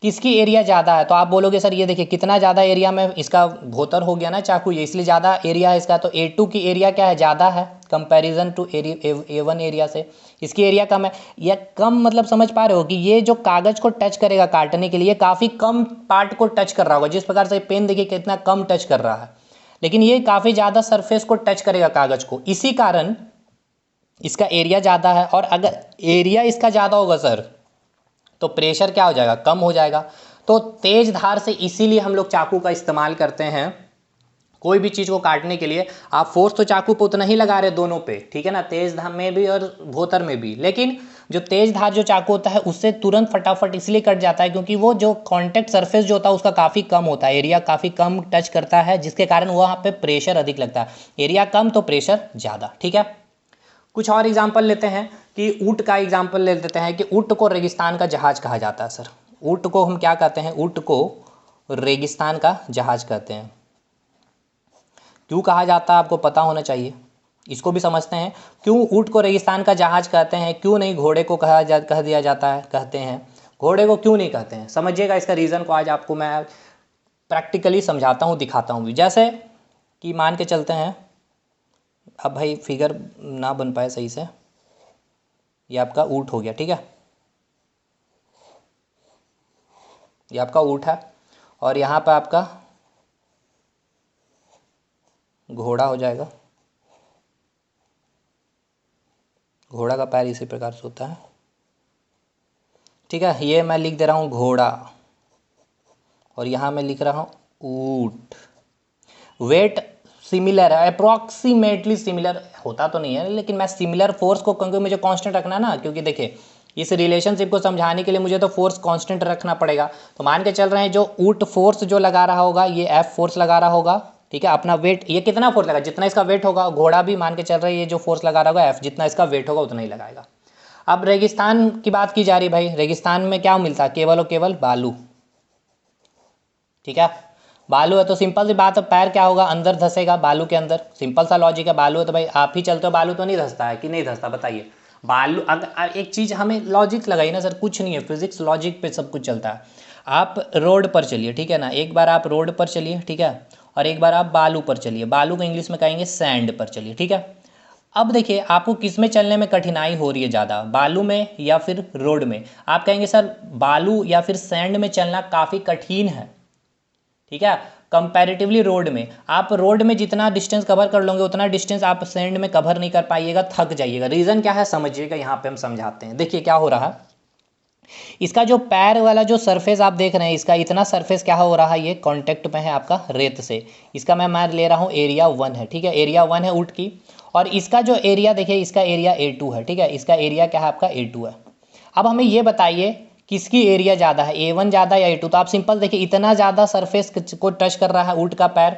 किसकी एरिया ज़्यादा है, तो आप बोलोगे सर ये देखिए कितना ज़्यादा एरिया में इसका भोतर हो गया ना चाकू, ये इसलिए ज़्यादा एरिया है इसका, तो A2 की एरिया क्या है, ज़्यादा है कंपैरिजन टू A1 एरिया से, इसकी एरिया कम है। या कम मतलब समझ पा रहे हो कि ये जो कागज़ को टच करेगा काटने के लिए काफ़ी कम पार्ट को टच कर रहा होगा, जिस प्रकार से पेन देखिए कितना कम टच कर रहा है, लेकिन ये काफ़ी ज़्यादा सरफेस को टच करेगा कागज़ को, इसी कारण इसका एरिया ज़्यादा है। और अगर एरिया इसका ज़्यादा होगा सर तो प्रेशर क्या हो जाएगा, कम हो जाएगा। तो तेज धार से इसीलिए हम लोग चाकू का इस्तेमाल करते हैं कोई भी चीज़ को काटने के लिए। आप फोर्स तो चाकू पे उतना ही लगा रहे दोनों पे, ठीक है ना, तेज धार में भी और भोतर में भी, लेकिन जो तेज धार जो चाकू होता है उससे तुरंत फटाफट इसलिए कट जाता है क्योंकि वो जो कॉन्टैक्ट सरफेस जो होता है उसका काफ़ी कम होता है, एरिया काफ़ी कम टच करता है, जिसके कारण वहाँ पे प्रेशर अधिक लगता है, एरिया कम तो प्रेशर ज़्यादा, ठीक है। कुछ और एग्जाम्पल लेते हैं कि ऊँट का एग्जाम्पल ले लेते हैं कि ऊँट को रेगिस्तान का जहाज कहा जाता है सर। ऊँट को हम क्या कहते हैं, ऊँट को रेगिस्तान का जहाज कहते हैं। क्यों कहा जाता है आपको पता होना चाहिए, इसको भी समझते हैं। क्यों ऊँट को रेगिस्तान का जहाज कहते हैं, क्यों नहीं घोड़े को कह दिया जाता है, कहते हैं घोड़े को क्यों नहीं कहते हैं, समझिएगा इसका रीज़न को आज आपको मैं प्रैक्टिकली समझाता हूँ, दिखाता हूँ भी। जैसे कि मान के चलते हैं, अब भाई फिगर ना बन पाए सही से, ये आपका ऊँट हो गया, ठीक है, ये आपका ऊँट है और यहाँ पे आपका घोड़ा हो जाएगा, घोड़ा का पैर इसी प्रकार से होता है, ठीक है। ये मैं लिख दे रहा हूँ घोड़ा और यहाँ मैं लिख रहा हूँ ऊँट। वेट सिमिलर है, अप्रॉक्सीमेटली सिमिलर होता तो नहीं है, लेकिन मैं सिमिलर फोर्स को, क्योंकि मुझे कांस्टेंट रखना ना, क्योंकि देखिए इस रिलेशनशिप को समझाने के लिए मुझे तो फोर्स कांस्टेंट रखना पड़ेगा। तो मान के चल रहे हैं जो ऊँट फोर्स जो लगा रहा होगा ये F फोर्स लगा रहा होगा, ठीक है, अपना वेट, ये कितना फोर्स लगा, जितना इसका वेट होगा, घोड़ा भी मान के चल रहा है ये जो फोर्स लगा रहा होगा F, जितना इसका वेट होगा उतना ही लगाएगा। अब रेगिस्तान की बात की जा रही भाई, रेगिस्तान में क्या मिलता है, केवल और केवल बालू, ठीक है, बालू है तो सिंपल सी बात है, पैर क्या होगा, अंदर धंसेगा बालू के अंदर, सिंपल सा लॉजिक है। बालू है तो भाई आप ही चलते हो, बालू तो नहीं धंसता है कि नहीं धंसता, बताइए। बालू, अगर एक चीज़ हमें लॉजिक लगाई ना सर, कुछ नहीं है, फिजिक्स लॉजिक पे सब कुछ चलता है। आप रोड पर चलिए, ठीक है ना, एक बार आप रोड पर चलिए, ठीक है, और एक बार आप बालू पर चलिए, बालू को इंग्लिश में कहेंगे सैंड पर चलिए, ठीक है। अब देखिए आपको किस में चलने में कठिनाई हो रही है ज़्यादा, बालू में या फिर रोड में। आप कहेंगे सर बालू या फिर सैंड में चलना काफ़ी कठिन है, ठीक है, कंपैरेटिवली रोड में। आप रोड में जितना डिस्टेंस कवर कर लोगे उतना डिस्टेंस आप सैंड में कवर नहीं कर पाइएगा, थक जाइएगा। रीज़न क्या है समझिएगा, यहाँ पे हम समझाते हैं। देखिए क्या हो रहा है, इसका जो पैर वाला जो सरफेस आप देख रहे हैं, इसका इतना सरफेस क्या हो रहा है, ये कांटेक्ट में है आपका रेत से। इसका मैं ले रहा हूँ एरिया 1 है, ठीक है, एरिया 1 है ऊँट की, और इसका जो एरिया देखिए इसका एरिया A2 है, ठीक है, इसका एरिया क्या है आपका A2 है। अब हमें ये बताइए किसकी एरिया ज़्यादा है, A1 ज़्यादा या A2। तो आप सिंपल देखिए इतना ज़्यादा सरफेस को टच कर रहा है ऊँट का पैर,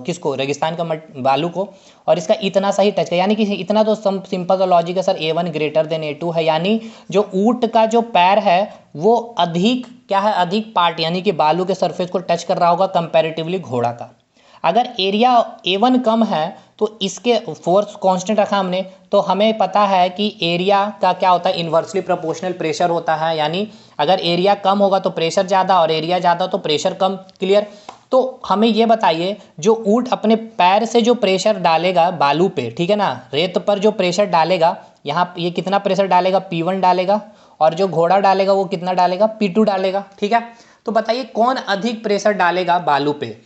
किसको, रेगिस्तान का बालू को, और इसका इतना सा ही टच कर, यानी कि इतना तो सिंपल सा लॉजिक है sir, A1 greater than A2 है, यानी जो ऊँट का जो पैर है वो अधिक क्या है, अधिक पार्ट यानी कि बालू के सरफेस को टच कर रहा होगा कंपेरेटिवली घोड़ा का। अगर एरिया A1 कम है तो इसके फोर्स कांस्टेंट रखा हमने, तो हमें पता है कि एरिया का क्या होता है, इन्वर्सली प्रोपोर्शनल प्रेशर होता है, यानी अगर एरिया कम होगा तो प्रेशर ज़्यादा और एरिया ज़्यादा तो प्रेशर कम, क्लियर। तो हमें ये बताइए, जो ऊँट अपने पैर से जो प्रेशर डालेगा बालू पे, ठीक है ना, रेत पर जो प्रेशर डालेगा, यहाँ ये कितना प्रेशर डालेगा, P1 डालेगा, और जो घोड़ा डालेगा वो कितना डालेगा, P2 डालेगा, ठीक है। तो बताइए कौन अधिक प्रेशर डालेगा बालू पे।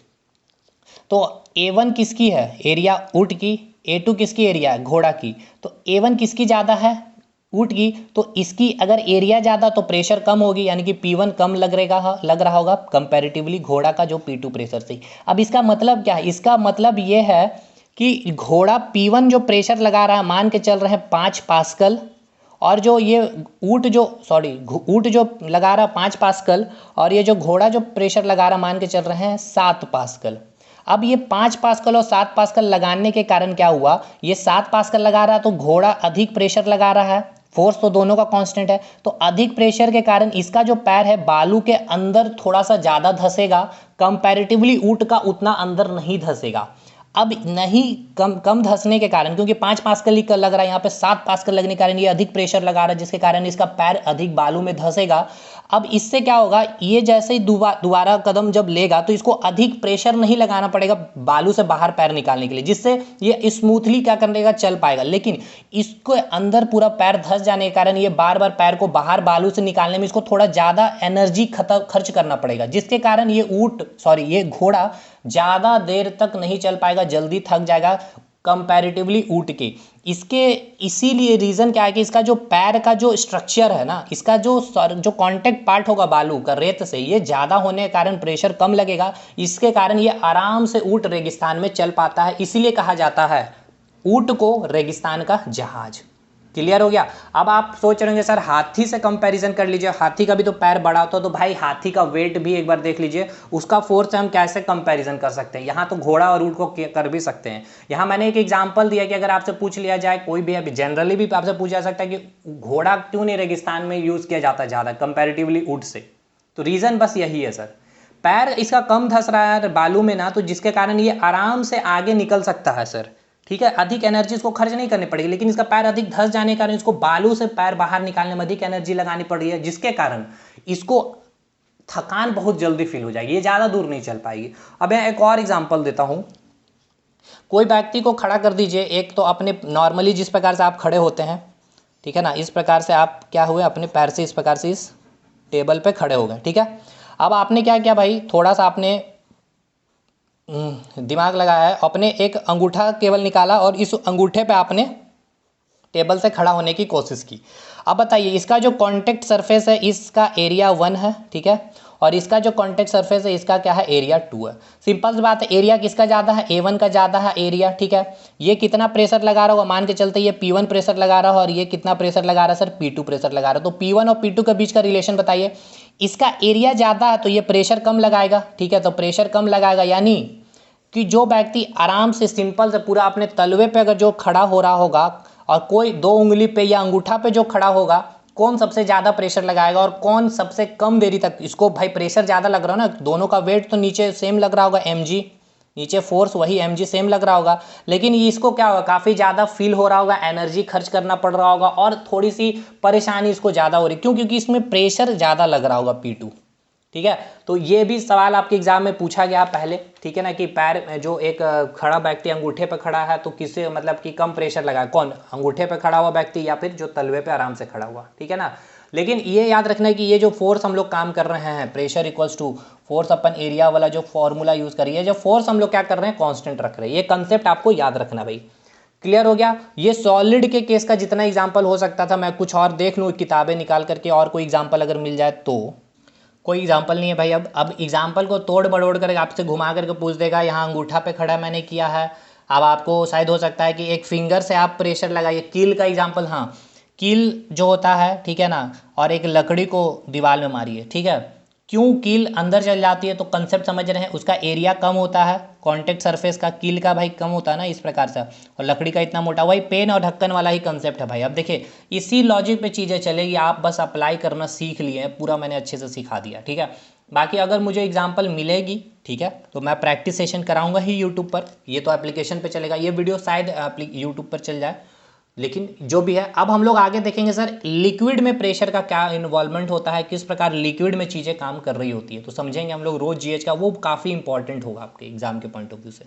तो A1 किसकी है, एरिया ऊँट की, A2 किसकी एरिया है, घोड़ा की। तो A1 किसकी ज़्यादा है, ऊँट की। तो इसकी अगर एरिया ज़्यादा तो प्रेशर कम होगी, यानी कि P1 कम लग रहा होगा कंपैरेटिवली घोड़ा का जो P2 प्रेशर से। अब इसका मतलब क्या है, इसका मतलब ये है कि घोड़ा P1 जो प्रेशर लगा रहा है, मान के चल रहे हैं 5 पास्कल, और जो ये ऊँट जो लगा रहा है 5 पास्कल, और ये जो घोड़ा जो प्रेशर लगा रहा है मान के चल रहे हैं 7 पास्कल। अब ये 5 पास्कल और 7 पास्कल लगाने के कारण क्या हुआ, ये 7 पास्कल लगा रहा है तो घोड़ा अधिक प्रेशर लगा रहा है, फोर्स तो दोनों का कांस्टेंट है, तो अधिक प्रेशर के कारण इसका जो पैर है बालू के अंदर थोड़ा सा ज़्यादा धंसेगा, कंपैरेटिवली ऊँट का उतना अंदर नहीं धंसेगा। अब नहीं कम धंसने के कारण, क्योंकि 5 पास्कल ही लग रहा है, यहाँ पे 7 पास्कल लगने के कारण ये अधिक प्रेशर लगा रहा है, जिसके कारण इसका पैर अधिक बालू में धंसेगा। अब इससे क्या होगा, ये जैसे ही दोबारा कदम जब लेगा तो इसको अधिक प्रेशर नहीं लगाना पड़ेगा बालू से बाहर पैर निकालने के लिए, जिससे ये स्मूथली क्या करेगा, चल पाएगा। लेकिन इसको अंदर पूरा पैर धंस जाने के कारण ये बार बार पैर को बाहर बालू से निकालने में इसको थोड़ा ज़्यादा एनर्जी खर्च करना पड़ेगा, जिसके कारण ये घोड़ा ज़्यादा देर तक नहीं चल पाएगा, जल्दी थक जाएगा कंपैरेटिवली ऊँट के। इसीलिए रीज़न क्या है कि इसका जो पैर का जो स्ट्रक्चर है ना, इसका जो कांटेक्ट पार्ट होगा बालू का रेत से, ये ज़्यादा होने के कारण प्रेशर कम लगेगा, इसके कारण ये आराम से ऊँट रेगिस्तान में चल पाता है। इसीलिए कहा जाता है ऊँट को रेगिस्तान का जहाज। क्लियर हो गया। अब आप सोच रहे होंगे सर हाथी से कंपैरिजन कर लीजिए, हाथी का भी तो पैर बड़ा होता है, तो भाई हाथी का वेट भी एक बार देख लीजिए, उसका फोर्स से हम कैसे कंपैरिजन कर सकते हैं। यहाँ तो घोड़ा और ऊँट को कर भी सकते हैं। यहाँ मैंने एक एग्जांपल दिया कि अगर आपसे पूछ लिया जाए, कोई भी अभी जनरली भी आपसे पूछा जा सकता है कि घोड़ा क्यों नहीं रेगिस्तान में यूज़ किया जाता ज़्यादा कंपेरेटिवली ऊँट से, तो रीज़न बस यही है सर, पैर इसका कम धंस रहा है बालू में ना, तो जिसके कारण ये आराम से आगे निकल सकता है सर, ठीक है। अधिक एनर्जी इसको खर्च नहीं करनी पड़ेगी, लेकिन इसका पैर अधिक धंस जाने के कारण इसको बालू से पैर बाहर निकालने में अधिक एनर्जी लगानी पड़ रही है, जिसके कारण इसको थकान बहुत जल्दी फील हो जाएगी, ये ज़्यादा दूर नहीं चल पाएगी। अब मैं एक और एग्जांपल देता हूँ। कोई व्यक्ति को खड़ा कर दीजिए, एक तो अपने नॉर्मली जिस प्रकार से आप खड़े होते हैं, ठीक है ना, इस प्रकार से आप क्या हुए, अपने पैर से इस प्रकार से इस टेबल पे खड़े हो गए, ठीक है। अब आपने क्या किया भाई, थोड़ा सा आपने दिमाग लगाया है, अपने एक अंगूठा केवल निकाला और इस अंगूठे पे आपने टेबल से खड़ा होने की कोशिश की। अब बताइए इसका जो कांटेक्ट सरफेस है इसका एरिया 1 है, ठीक है, और इसका जो कांटेक्ट सरफेस है इसका क्या है, एरिया 2 है। सिंपल सी बात है, एरिया किसका ज़्यादा है, A1 का ज़्यादा है एरिया, ठीक है। ये कितना प्रेशर लगा रहा होगा, मान के चलते ये P1 प्रेशर लगा रहा है और ये कितना प्रेशर लगा रहा है सर, P2 प्रेशर लगा रहा है। तो P1 और P2 के बीच का रिलेशन बताइए। इसका एरिया ज़्यादा है तो ये प्रेशर कम लगाएगा, ठीक है, तो प्रेशर कम लगाएगा, यानी कि जो व्यक्ति आराम से सिंपल से पूरा अपने तलवे पे अगर जो खड़ा हो रहा होगा और कोई 2 उंगली पे या अंगूठा पे जो खड़ा होगा, कौन सबसे ज़्यादा प्रेशर लगाएगा और कौन सबसे कम देरी तक, इसको भाई प्रेशर ज़्यादा लग रहा है ना, दोनों का वेट तो नीचे सेम लग रहा होगा mg, नीचे फोर्स वही mg सेम लग रहा होगा, लेकिन इसको क्या होगा, काफ़ी ज़्यादा फील हो रहा होगा, एनर्जी खर्च करना पड़ रहा होगा और थोड़ी सी परेशानी इसको ज़्यादा हो रही, क्यों, क्योंकि इसमें प्रेशर ज़्यादा लग रहा होगा P2, ठीक है। तो ये भी सवाल आपके एग्जाम में पूछा गया पहले, ठीक है ना, कि पैर जो एक खड़ा व्यक्ति अंगूठे पे खड़ा है तो किसे मतलब कि कम प्रेशर लगा, कौन, अंगूठे पे खड़ा हुआ व्यक्ति या फिर जो तलवे पे आराम से खड़ा हुआ, ठीक है ना। लेकिन ये याद रखना है कि ये जो फोर्स हम लोग काम कर रहे हैं, pressure equals to force upon area वाला जो फॉर्मूला यूज़ करिए, जो फोर्स हम लोग क्या कर रहे हैं, कॉन्स्टेंट रख रहे हैं, ये कंसेप्ट आपको याद रखना भाई। क्लियर हो गया। ये सॉलिड के केस का जितना एग्जाम्पल हो सकता था, मैं कुछ और देख लूँ किताबें निकाल करके और कोई एग्जाम्पल अगर मिल जाए तो। कोई एग्जाम्पल नहीं है भाई। अब एग्जाम्पल को तोड़ मड़ोड़ कर आपसे घुमा करके पूछ देगा, यहाँ अंगूठा पे खड़ा मैंने किया है, अब आपको शायद हो सकता है कि एक फिंगर से आप प्रेशर लगाइए, कील का एग्जाम्पल, हाँ कील जो होता है, ठीक है ना, और एक लकड़ी को दीवार में मारिए, ठीक है, क्यों कील अंदर चल जाती है, तो कंसेप्ट समझ रहे हैं, उसका एरिया कम होता है, कांटेक्ट सरफेस का कील का भाई कम होता है ना इस प्रकार से, और लकड़ी का इतना मोटा, वही पेन और ढक्कन वाला ही कंसेप्ट है भाई। अब देखिए इसी लॉजिक पे चीज़ें चलेगी, आप बस अप्लाई करना सीख लिए हैं, पूरा मैंने अच्छे से सिखा दिया, ठीक है। बाकी अगर मुझे एग्जाम्पल मिलेगी, ठीक है, तो मैं प्रैक्टिस सेशन कराऊंगा ही यूट्यूब पर, ये तो एप्लीकेशन पे चलेगा, ये वीडियो शायद यूट्यूब पर चल जाए, लेकिन जो भी है, अब हम लोग आगे देखेंगे सर लिक्विड में प्रेशर का क्या इन्वॉल्वमेंट होता है, किस प्रकार लिक्विड में चीज़ें काम कर रही होती है, तो समझेंगे हम लोग रो जीएच का, वो काफ़ी इंपॉर्टेंट होगा आपके एग्जाम के पॉइंट ऑफ व्यू से।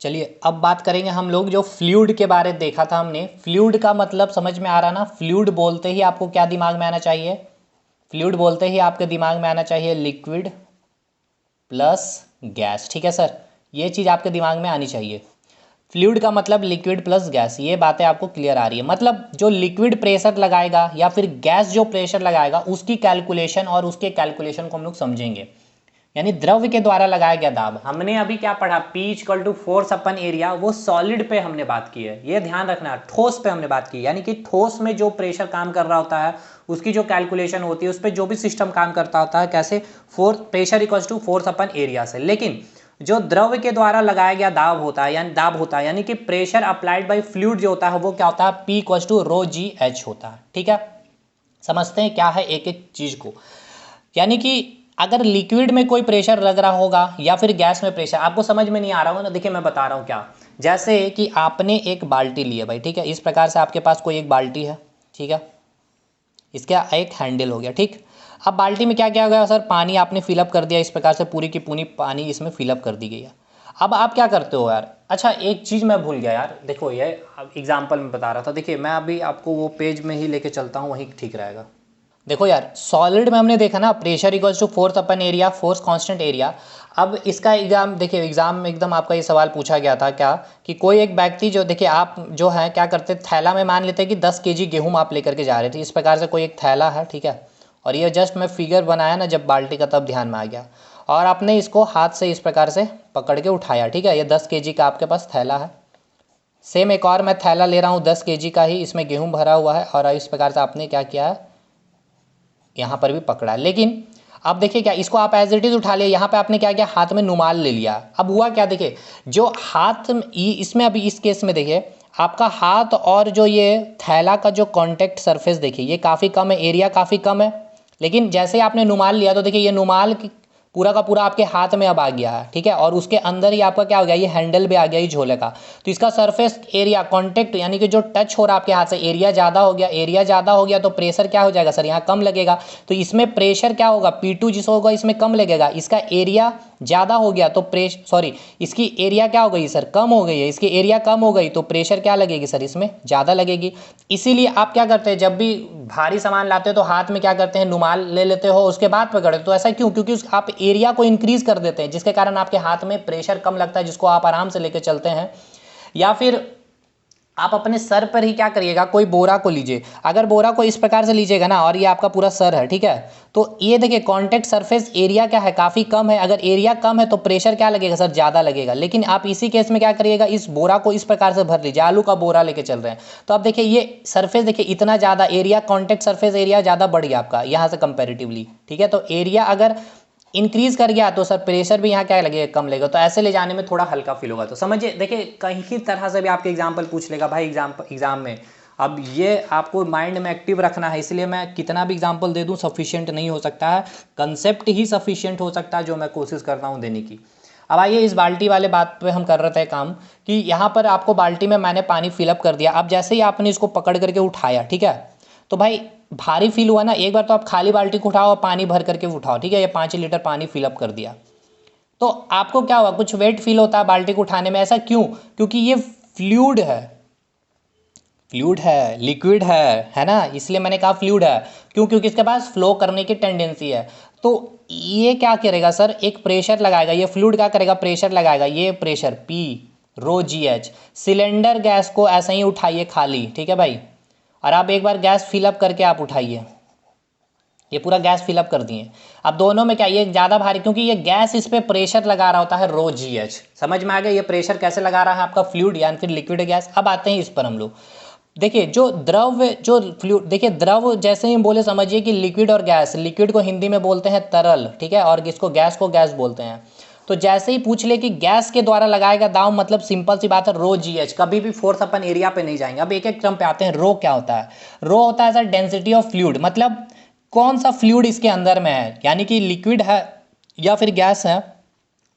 चलिए अब बात करेंगे हम लोग जो फ्लूइड के बारे में देखा था हमने। फ्लूइड का मतलब समझ में आ रहा ना, फ्लूइड बोलते ही आपको क्या दिमाग में आना चाहिए, फ्लूइड बोलते ही आपके दिमाग में आना चाहिए लिक्विड प्लस गैस, ठीक है सर, ये चीज़ आपके दिमाग में आनी चाहिए। फ्लूइड का मतलब लिक्विड प्लस गैस, ये बातें आपको क्लियर आ रही है। मतलब जो लिक्विड प्रेशर लगाएगा या फिर गैस जो प्रेशर लगाएगा उसकी कैलकुलेशन और उसके कैलकुलेशन को हम लोग समझेंगे, यानी द्रव्य के द्वारा लगाया गया दाब। हमने अभी क्या पढ़ा, P equal to force upon area, वो सॉलिड पे हमने बात की है, ये ध्यान रखना। ठोस पे हमने बात की, यानी कि ठोस में जो प्रेशर काम कर रहा होता है उसकी जो कैलकुलेशन होती है, उस पर जो भी सिस्टम काम करता होता है, कैसे force pressure equal to force upon area से। लेकिन जो द्रव्य के द्वारा लगाया गया दाब होता है, यानी कि प्रेशर अप्लाइड बाई फ्लूइड जो होता है वो क्या होता है, P equal to rho g h होता है, ठीक है। समझते हैं क्या है एक एक चीज को। यानी कि अगर लिक्विड में कोई प्रेशर लग रहा होगा या फिर गैस में प्रेशर, आपको समझ में नहीं आ रहा होगा ना, देखिए मैं बता रहा हूँ क्या। जैसे कि आपने एक बाल्टी ली है भाई, ठीक है, इस प्रकार से आपके पास कोई एक बाल्टी है, ठीक है, इसका एक हैंडल हो गया, ठीक। अब बाल्टी में क्या क्या हो गया सर, पानी आपने फिलअप कर दिया, इस प्रकार से पूरी की पूरी पानी इसमें फिलअप कर दी गई है। अब आप क्या करते हो यार, अच्छा एक चीज़ मैं भूल गया यार, देखो ये एग्जाम्पल में बता रहा था, देखिए मैं अभी आपको वो पेज में ही लेके चलता हूँ, वहीं ठीक रहेगा। देखो यार सॉलिड में हमने देखा ना, pressure equals to force upon area, force constant area. अब इसका एग्जाम देखिए, एग्जाम में एकदम आपका ये सवाल पूछा गया था क्या, कि कोई एक व्यक्ति जो, देखिए आप जो है क्या करते, थैला में मान लेते हैं कि 10 kg गेहूँ आप लेकर के जा रहे थे, इस प्रकार से कोई एक थैला है, ठीक है, और ये जस्ट मैं फिगर बनाया ना जब बाल्टी का, तब ध्यान में आ गया, और आपने इसको हाथ से इस प्रकार से पकड़ के उठाया, ठीक है, ये 10 kg का आपके पास थैला है। सेम एक और मैं थैला ले रहा हूँ 10 kg का ही, इसमें गेहूँ भरा हुआ है, और इस प्रकार से आपने क्या किया है, यहाँ पर भी पकड़ा। लेकिन अब देखिए क्या, इसको आप एज इट इज उठा लिया, यहाँ पे आपने क्या किया, हाथ में नुमाल ले लिया। अब हुआ क्या, देखिए जो हाथ इसमें, अभी इस केस में देखिए आपका हाथ और जो ये थैला का जो कांटेक्ट सरफेस देखिए ये काफ़ी कम है, एरिया काफ़ी कम है। लेकिन जैसे ही आपने नुमाल लिया तो देखिए ये नुमाल पूरा का पूरा आपके हाथ में अब आ गया है, ठीक है, और उसके अंदर ही आपका क्या हो गया, ये हैंडल भी आ गया ये झोले का। तो इसका सरफेस एरिया कांटेक्ट, यानी कि जो टच हो रहा है आपके हाथ से, एरिया ज़्यादा हो गया, एरिया ज़्यादा हो गया तो प्रेशर क्या हो जाएगा सर, यहाँ कम लगेगा। तो इसमें प्रेशर क्या होगा, P2 जिस होगा इसमें कम लगेगा, इसका एरिया ज़्यादा हो गया तो इसकी एरिया क्या हो गई सर, कम हो गई है, इसकी एरिया कम हो गई तो प्रेशर क्या लगेगी सर, इसमें ज़्यादा लगेगी। इसीलिए आप क्या करते हैं, जब भी भारी सामान लाते हो तो हाथ में क्या करते हैं, नुमाल ले लेते हो, उसके बाद पकड़ते हो। तो ऐसा क्यों, क्योंकि आप एरिया को इंक्रीज कर देते हैं, जिसके कारण आपके हाथ में प्रेशर कम लगता है, जिसको आप आराम से लेके चलते हैं। या फिर आप अपने सर पर ही क्या करिएगा, कोई बोरा को लीजिए, अगर बोरा को इस प्रकार से लीजिएगा ना, और ये आपका पूरा सर है, ठीक है, तो ये देखिए कांटेक्ट सरफेस एरिया क्या है, काफ़ी कम है। अगर एरिया कम है तो प्रेशर क्या लगेगा सर, ज़्यादा लगेगा। लेकिन आप इसी केस में क्या करिएगा, इस बोरा को इस प्रकार से भर लीजिए, आलू का बोरा लेके चल रहे हैं, तो अब देखिए ये सरफेस देखिए इतना ज़्यादा एरिया, कांटेक्ट सरफेस एरिया ज़्यादा बढ़ गया आपका यहाँ से कंपेरेटिवली, ठीक है। तो एरिया अगर इंक्रीज कर गया तो सर प्रेशर भी यहाँ क्या लगेगा, कम लगेगा। तो ऐसे ले जाने में थोड़ा हल्का फील होगा। तो समझिए, देखिए कहीं की तरह से भी आपके एग्जाम्पल पूछ लेगा भाई एग्जाम में। अब ये आपको माइंड में एक्टिव रखना है, इसलिए मैं कितना भी एग्जाम्पल दे दूँ सफिशिएंट नहीं हो सकता है, कंसेप्ट ही सफिशिएंट हो सकता है जो मैं कोशिश करता हूँ देने की। अब आइए इस बाल्टी वाले बात पे हम कर रहे थे काम, कि यहाँ पर आपको बाल्टी में मैंने पानी फिलअप कर दिया। अब जैसे ही आपने इसको पकड़ करके उठाया, ठीक है, तो भाई भारी फील हुआ ना। एक बार तो आप खाली बाल्टी को उठाओ और पानी भर करके उठाओ, ठीक है, ये 5 लीटर पानी फिलअप कर दिया, तो आपको क्या हुआ, कुछ वेट फील होता है बाल्टी को उठाने में। ऐसा क्यों, क्योंकि ये फ्लूइड है, फ्लूइड है, लिक्विड है ना, इसलिए मैंने कहा फ्लूइड है। क्यों, क्योंकि इसके पास फ्लो करने की टेंडेंसी है। तो ये क्या करेगा सर, एक प्रेशर लगाएगा, ये फ्लूइड क्या करेगा, प्रेशर लगाएगा, ये प्रेशर P रो जी एच। सिलेंडर गैस को ऐसे ही उठाइए खाली, ठीक है भाई, और आप एक बार गैस फिलअप करके आप उठाइए, ये पूरा गैस फिलअप कर दिए। अब दोनों में क्या, ये ज़्यादा भारी, क्योंकि ये गैस इस पे प्रेशर लगा रहा होता है रो जी एच। समझ में आ गया, ये प्रेशर कैसे लगा रहा है आपका फ्लूइड या फिर लिक्विड गैस। अब आते हैं इस पर हम लोग। देखिए जो द्रव, जो फ्लूइड, देखिए द्रव जैसे ही बोले समझिए कि लिक्विड और गैस, लिक्विड को हिंदी में बोलते हैं तरल, ठीक है, और इसको गैस को गैस बोलते हैं। तो जैसे ही पूछ ले कि गैस के द्वारा लगाएगा दाव, मतलब सिंपल सी बात है रो जी एच, कभी भी फोर्स अपन एरिया पे नहीं जाएंगे। अब एक एक क्रम पे आते हैं। रो क्या होता है, रो होता है सर डेंसिटी ऑफ फ्लूइड, मतलब कौन सा फ्लूइड इसके अंदर में है, यानी कि लिक्विड है या फिर गैस है।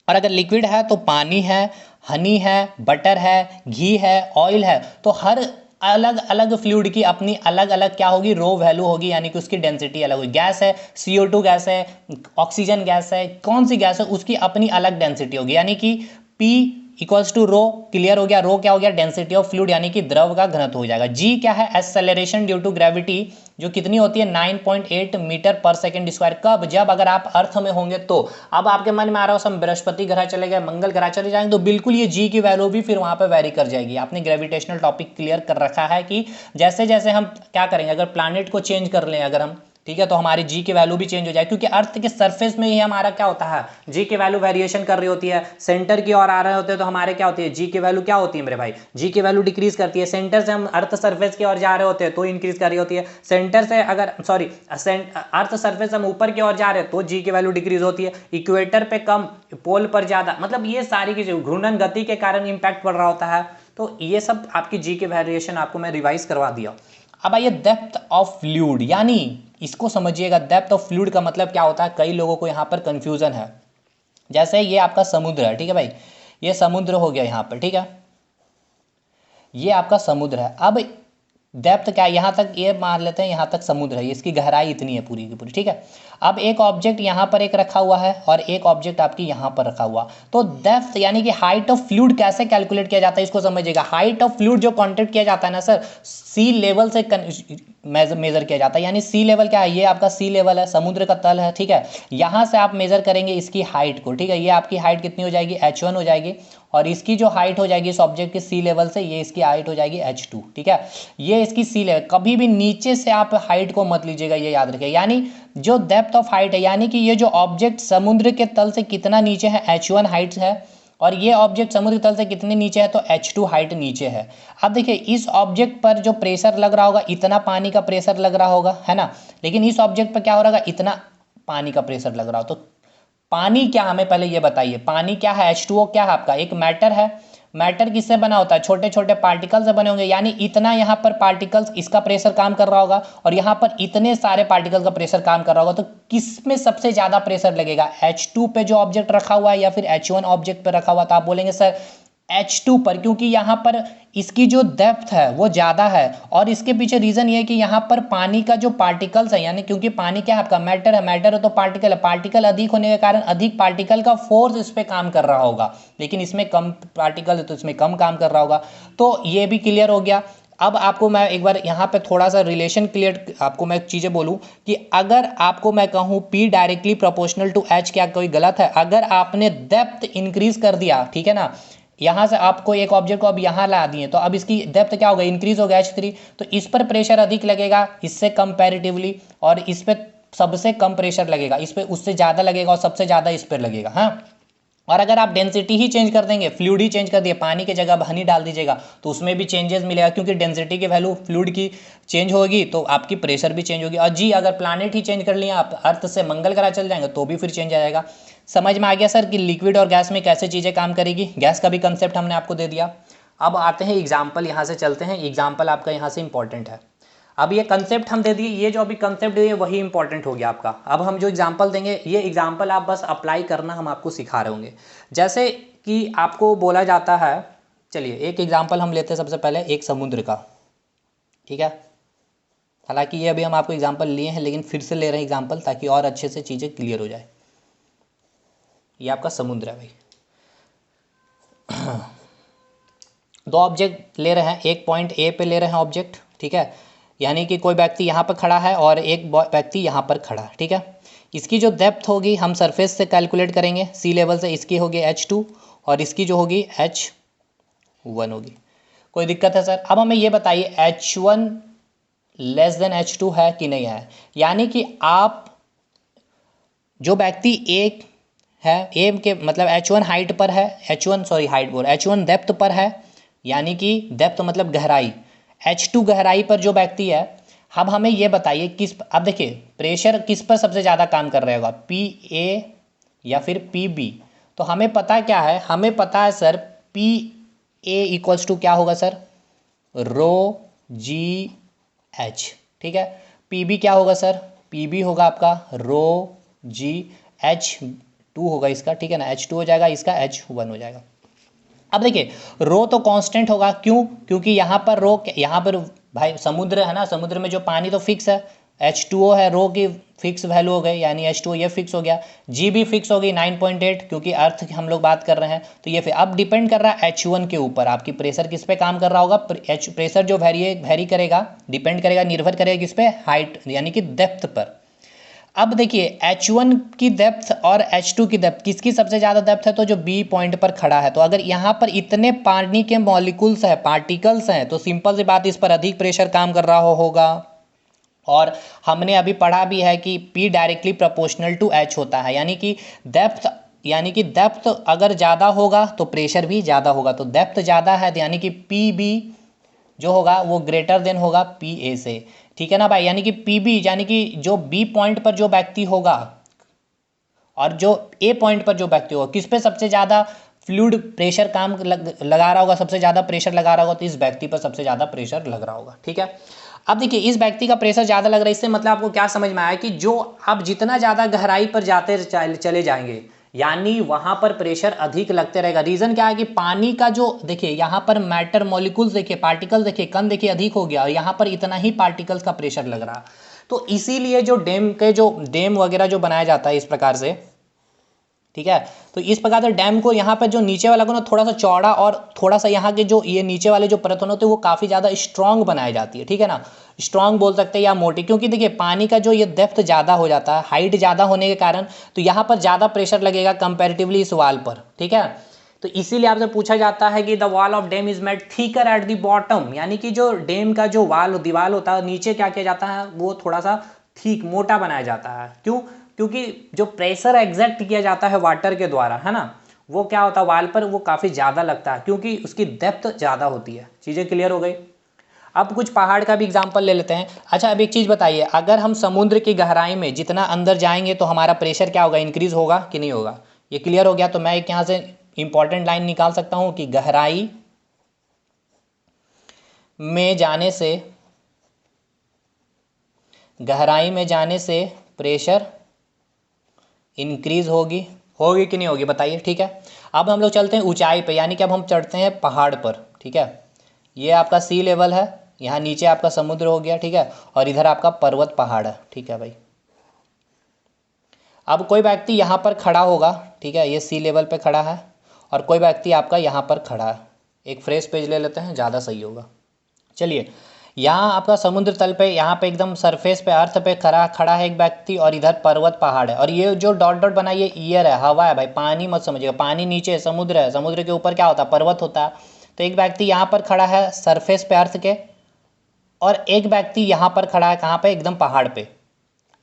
और अगर लिक्विड है तो पानी है, हनी है, बटर है, घी है, ऑयल है, तो हर अलग अलग फ्लूइड की अपनी अलग अलग क्या होगी, रो वैल्यू होगी, यानी कि उसकी डेंसिटी अलग होगी। गैस है, CO2 गैस है, ऑक्सीजन गैस है, कौन सी गैस है उसकी अपनी अलग डेंसिटी होगी, यानी कि P equals to rho, clear हो गया। रो क्या हो गया, डेंसिटी ऑफ फ्लूइड यानी कि द्रव का घनत्व हो जाएगा। जी क्या है, एक्सेलरेशन ड्यू टू ग्रेविटी, जो कितनी होती है 9.8 मीटर पर सेकंड स्क्वायर। कब, जब अगर आप अर्थ में होंगे तो। अब आपके मन में आ रहा हो हम बृहस्पति ग्रह चले गए, मंगल ग्रह चले जाएंगे, तो बिल्कुल ये जी की वैल्यू भी फिर वहां पे वेरी कर जाएगी। आपने ग्रेविटेशनल टॉपिक क्लियर कर रखा है कि जैसे जैसे हम क्या करेंगे, अगर प्लैनेट को चेंज कर लें अगर हम, ठीक है, तो हमारी जी की वैल्यू भी चेंज हो जाए, क्योंकि अर्थ के सरफेस में ही हमारा क्या होता है, जी की वैल्यू वेरिएशन कर रही होती है। सेंटर की ओर आ रहे होते हैं तो हमारे क्या होती है, जी की वैल्यू क्या होती है मेरे भाई, जी की वैल्यू डिक्रीज करती है। सेंटर से हम अर्थ सरफेस की ओर जा रहे होते हैं तो इंक्रीज कर रही होती है। सेंटर से अगर सॉरी अर्थ सरफेस हम ऊपर की ओर जा रहे हैं तो जी की वैल्यू डिक्रीज होती है। इक्वेटर पे कम, पोल पर ज्यादा, मतलब ये सारी की घूर्णन गति के कारण इंपैक्ट पड़ रहा होता है। तो ये सब आपकी जी के वेरिएशन आपको मैं रिवाइज करवा दिया। अब आइए डेप्थ ऑफ फ्लूइड, यानी इसको समझिएगा। डेप्थ ऑफ फ्लूइड का मतलब क्या होता है, कई लोगों को यहाँ पर कंफ्यूजन है। जैसे ये आपका समुद्र है, ठीक है भाई, ये समुद्र हो गया यहाँ पर, ठीक है, ये आपका समुद्र है। अब डेप्थ क्या है, यहाँ तक ये मान लेते हैं, यहाँ तक समुद्र है, इसकी गहराई इतनी है पूरी की पूरी, ठीक है। अब एक ऑब्जेक्ट यहाँ पर एक रखा हुआ है और एक ऑब्जेक्ट आपकी यहाँ पर रखा हुआ, तो डेप्थ यानी कि हाइट ऑफ फ्लूइड कैसे कैलकुलेट किया जाता है, इसको समझिएगा। हाइट ऑफ फ्लूइड जो कॉन्टेक्ट किया जाता है ना सर, सी लेवल से मेजर किया जाता है। यानी सी लेवल क्या है, ये आपका सी लेवल है, समुद्र का तल है, ठीक है। यहाँ से आप मेजर करेंगे इसकी हाइट को, ठीक है, ये आपकी हाइट कितनी हो जाएगी, H1 हो जाएगी, और इसकी जो हाइट हो जाएगी इस ऑब्जेक्ट की सी लेवल से, ये इसकी हाइट हो जाएगी H2, ठीक है। ये इसकी सी लेवल, कभी भी नीचे से आप हाइट को मत लीजिएगा, ये याद रखिए। यानी जो डेप्थ ऑफ हाइट है, यानी कि ये जो ऑब्जेक्ट समुद्र के तल से कितना नीचे है, H1 हाइट है, और ये ऑब्जेक्ट समुद्र तल से कितने नीचे है, तो H2 हाइट नीचे है। अब देखिए इस ऑब्जेक्ट पर जो प्रेशर लग रहा होगा, इतना पानी का प्रेशर लग रहा होगा, है ना, लेकिन इस ऑब्जेक्ट पर क्या हो रहा होगा, इतना पानी का प्रेशर लग रहा हो। तो पानी क्या, हमें पहले ये बताइए, पानी क्या है, H2O क्या है आपका, एक मैटर है। मैटर किससे बना होता है, छोटे छोटे पार्टिकल से बने होंगे, यानी इतना यहाँ पर पार्टिकल्स, इसका प्रेशर काम कर रहा होगा, और यहाँ पर इतने सारे पार्टिकल का प्रेशर काम कर रहा होगा, तो किस में सबसे ज्यादा प्रेशर लगेगा, H2 पे जो ऑब्जेक्ट रखा हुआ है या फिर H1 ऑब्जेक्ट पे रखा हुआ। तो आप बोलेंगे सर H2 पर, क्योंकि यहाँ पर इसकी जो डेप्थ है वो ज़्यादा है, और इसके पीछे रीज़न ये है कि यहाँ पर पानी का जो पार्टिकल्स है, यानी क्योंकि पानी क्या है आपका, मैटर है, मैटर है तो पार्टिकल है, पार्टिकल अधिक होने के कारण अधिक पार्टिकल का फोर्स इस पर काम कर रहा होगा, लेकिन इसमें कम पार्टिकल है तो इसमें कम काम कर रहा होगा। तो ये भी क्लियर हो गया। अब आपको मैं एक बार यहाँ पे थोड़ा सा रिलेशन क्लियर, आपको मैं चीज़ें बोलूँ कि अगर आपको मैं कहूँ P directly proportional to H, क्या कोई गलत है? अगर आपने डेप्थ इंक्रीज कर दिया, ठीक है ना, यहाँ से आपको एक ऑब्जेक्ट को अब यहाँ ला दिए, तो अब इसकी डेप्थ क्या होगा, इंक्रीज हो गया H3, तो इस पर प्रेशर अधिक लगेगा इससे कंपैरेटिवली, और इस पर सबसे कम प्रेशर लगेगा, इस पर उससे ज़्यादा लगेगा, और सबसे ज़्यादा इस पर लगेगा। हाँ, और अगर आप डेंसिटी ही चेंज कर देंगे, फ्लूइड ही चेंज कर दिए, पानी की जगह हनी डाल दीजिएगा, तो उसमें भी चेंजेस मिलेगा, क्योंकि डेंसिटी की वैल्यू फ्लूइड की चेंज होगी तो आपकी प्रेशर भी चेंज होगी। और जी अगर प्लानेट ही चेंज कर लिया आप, अर्थ से मंगल ग्रह चल जाएंगे तो भी फिर चेंज आ जाएगा। समझ में आ गया सर कि लिक्विड और गैस में कैसे चीज़ें काम करेगी, गैस का भी कंसेप्ट हमने आपको दे दिया। अब आते हैं एग्जाम्पल, यहाँ से चलते हैं, एग्जाम्पल आपका यहाँ से इंपॉर्टेंट है। अब ये कंसेप्ट हम दे दिए, ये जो अभी कंसेप्ट दिए वही इंपॉर्टेंट हो गया आपका। अब हम जो एग्जांपल देंगे, ये एग्जांपल आप बस अप्लाई करना हम आपको सिखा रहे होंगे। जैसे कि आपको बोला जाता है, चलिए एक एग्जांपल हम लेते हैं सबसे पहले, एक समुद्र का, ठीक है। हालांकि ये अभी हम आपको एग्जांपल लिए हैं, लेकिन फिर से ले रहे हैं एग्जांपल ताकि और अच्छे से चीज़ें क्लियर हो जाए। ये आपका समुद्र है भाई। दो ऑब्जेक्ट ले रहे हैं, एक पॉइंट ए पे ले रहे हैं ऑब्जेक्ट, ठीक है, यानी कि कोई व्यक्ति यहाँ पर खड़ा है और एक व्यक्ति यहाँ पर खड़ा है, ठीक है। इसकी जो डेप्थ होगी हम सरफेस से कैलकुलेट करेंगे, सी लेवल से, इसकी होगी H2 और इसकी जो होगी H1 होगी। कोई दिक्कत है सर? अब हमें ये बताइए H1 लेस देन H2 है कि नहीं है, यानी कि आप जो व्यक्ति एक है, ए के मतलब H1 हाइट पर है, H1 डेप्थ पर है, यानी कि डेप्थ मतलब गहराई, H2 गहराई पर जो व्यक्ति है। अब हमें ये बताइए किस, अब देखिए प्रेशर किस पर सबसे ज़्यादा काम कर रहा होगा, PA या फिर PB। तो हमें पता क्या है, हमें पता है सर PA इक्वल्स टू क्या होगा सर, ρGH, ठीक है। PB क्या होगा सर, PB होगा आपका ρGH2 होगा इसका, ठीक है ना, H2 हो जाएगा, इसका H1 हो जाएगा। अब देखिए रो तो कांस्टेंट होगा, क्यों? क्योंकि यहाँ पर भाई समुद्र है ना, समुद्र में जो पानी तो फिक्स है, H2O है, रो की फिक्स वैल्यू हो गई, यानी H2O ये फिक्स हो गया, जी भी फिक्स हो गई 9.8, क्योंकि अर्थ की हम लोग बात कर रहे हैं। तो ये फिर अब डिपेंड कर रहा है H1 के ऊपर, आपकी प्रेशर किस पे काम कर रहा होगा, प्रेशर जो वेरी करेगा, डिपेंड करेगा, निर्भर करेगा किस पे, हाइट यानी कि डेप्थ पर। अब देखिए H1 की डेप्थ और H2 की डेप्थ, किसकी सबसे ज़्यादा डेप्थ है, तो जो B पॉइंट पर खड़ा है। तो अगर यहाँ पर इतने पानी के मॉलिक्यूल्स हैं, पार्टिकल्स हैं, तो सिंपल सी बात, इस पर अधिक प्रेशर काम कर रहा होगा। और हमने अभी पढ़ा भी है कि P directly proportional to H होता है, यानी कि डेप्थ अगर ज़्यादा होगा तो प्रेशर भी ज़्यादा होगा। तो डेप्थ ज़्यादा है तो यानी कि PB जो होगा वो ग्रेटर देन होगा PA से, ठीक है ना भाई। यानी कि PB यानी कि जो B पॉइंट पर जो व्यक्ति होगा और जो A पॉइंट पर जो व्यक्ति होगा, किस पे सबसे ज़्यादा फ्लूइड प्रेशर काम लगा रहा होगा, सबसे ज़्यादा प्रेशर लगा रहा होगा, तो इस व्यक्ति पर सबसे ज़्यादा प्रेशर लग रहा होगा, ठीक है। अब देखिए इस व्यक्ति का प्रेशर ज़्यादा लग रहा है, इससे मतलब आपको क्या समझ में आया कि जो आप जितना ज़्यादा गहराई पर जाते चले जाएंगे, यानी वहां पर प्रेशर अधिक लगते रहेगा। रीजन क्या है कि पानी का जो देखिए यहाँ पर मैटर मॉलिक्यूल्स देखिए, पार्टिकल देखिए, कण देखिए अधिक हो गया, और यहाँ पर इतना ही पार्टिकल्स का प्रेशर लग रहा। तो इसीलिए जो डैम वगैरह जो बनाया जाता है इस प्रकार से, ठीक है। तो इस प्रकार से डैम को यहाँ पर जो नीचे वाला को ना थोड़ा सा चौड़ा, और थोड़ा सा यहाँ के जो ये नीचे वाले जो परत होते हैं वो काफ़ी ज़्यादा स्ट्रांग बनाई जाती है, ठीक है ना। स्ट्रांग बोल सकते हैं या मोटी, क्योंकि देखिए पानी का जो ये डेप्थ ज़्यादा हो जाता है, हाइट ज़्यादा होने के कारण, तो यहाँ पर ज़्यादा प्रेशर लगेगा कंपेरेटिवली इस वाल पर, ठीक है। तो इसीलिए आपसे पूछा जाता है कि the wall of dam is made thicker at the bottom, यानी कि जो डैम का जो दीवार होता है नीचे क्या किया जाता है, वो थोड़ा सा ठीक मोटा बनाया जाता है। क्यों? क्योंकि जो प्रेशर एग्जैक्ट किया जाता है वाटर के द्वारा, है ना, वो क्या होता है वाल पर, वो काफ़ी ज़्यादा लगता है, क्योंकि उसकी डेप्थ ज़्यादा होती है। चीज़ें क्लियर हो गई। अब कुछ पहाड़ का भी एग्जांपल ले लेते हैं। अच्छा अब एक चीज़ बताइए, अगर हम समुद्र की गहराई में जितना अंदर जाएंगे तो हमारा प्रेशर क्या होगा, इंक्रीज होगा कि नहीं होगा? ये क्लियर हो गया। तो मैं एक यहाँ से इंपॉर्टेंट लाइन निकाल सकता हूँ कि गहराई में जाने से प्रेशर इंक्रीज होगी कि नहीं होगी, बताइए, ठीक है। अब हम लोग चलते हैं ऊंचाई पे, यानी कि अब हम चढ़ते हैं पहाड़ पर, ठीक है। ये आपका सी लेवल है, यहाँ नीचे आपका समुद्र हो गया, ठीक है, और इधर आपका पर्वत पहाड़ है, ठीक है भाई। अब कोई व्यक्ति यहाँ पर खड़ा होगा, ठीक है, ये सी लेवल पे खड़ा है, और कोई व्यक्ति आपका यहाँ पर खड़ा है। एक फ्रेश पेज ले लेते हैं, ज़्यादा सही होगा। चलिए, यहाँ आपका समुद्र तल पे, यहाँ पे एकदम सरफेस पे, अर्थ पे खड़ा है एक व्यक्ति, और इधर पर्वत पहाड़ है, और ये जो डॉट डॉट बना ये ईयर है, हवा है भाई, पानी मत समझिएगा, पानी नीचे समुद्र है, समुद्र के ऊपर क्या होता है, पर्वत होता है। तो एक व्यक्ति यहाँ पर खड़ा है सरफेस पे अर्थ के, और एक व्यक्ति यहाँ पर खड़ा है कहाँ पे, एकदम पहाड़ पे।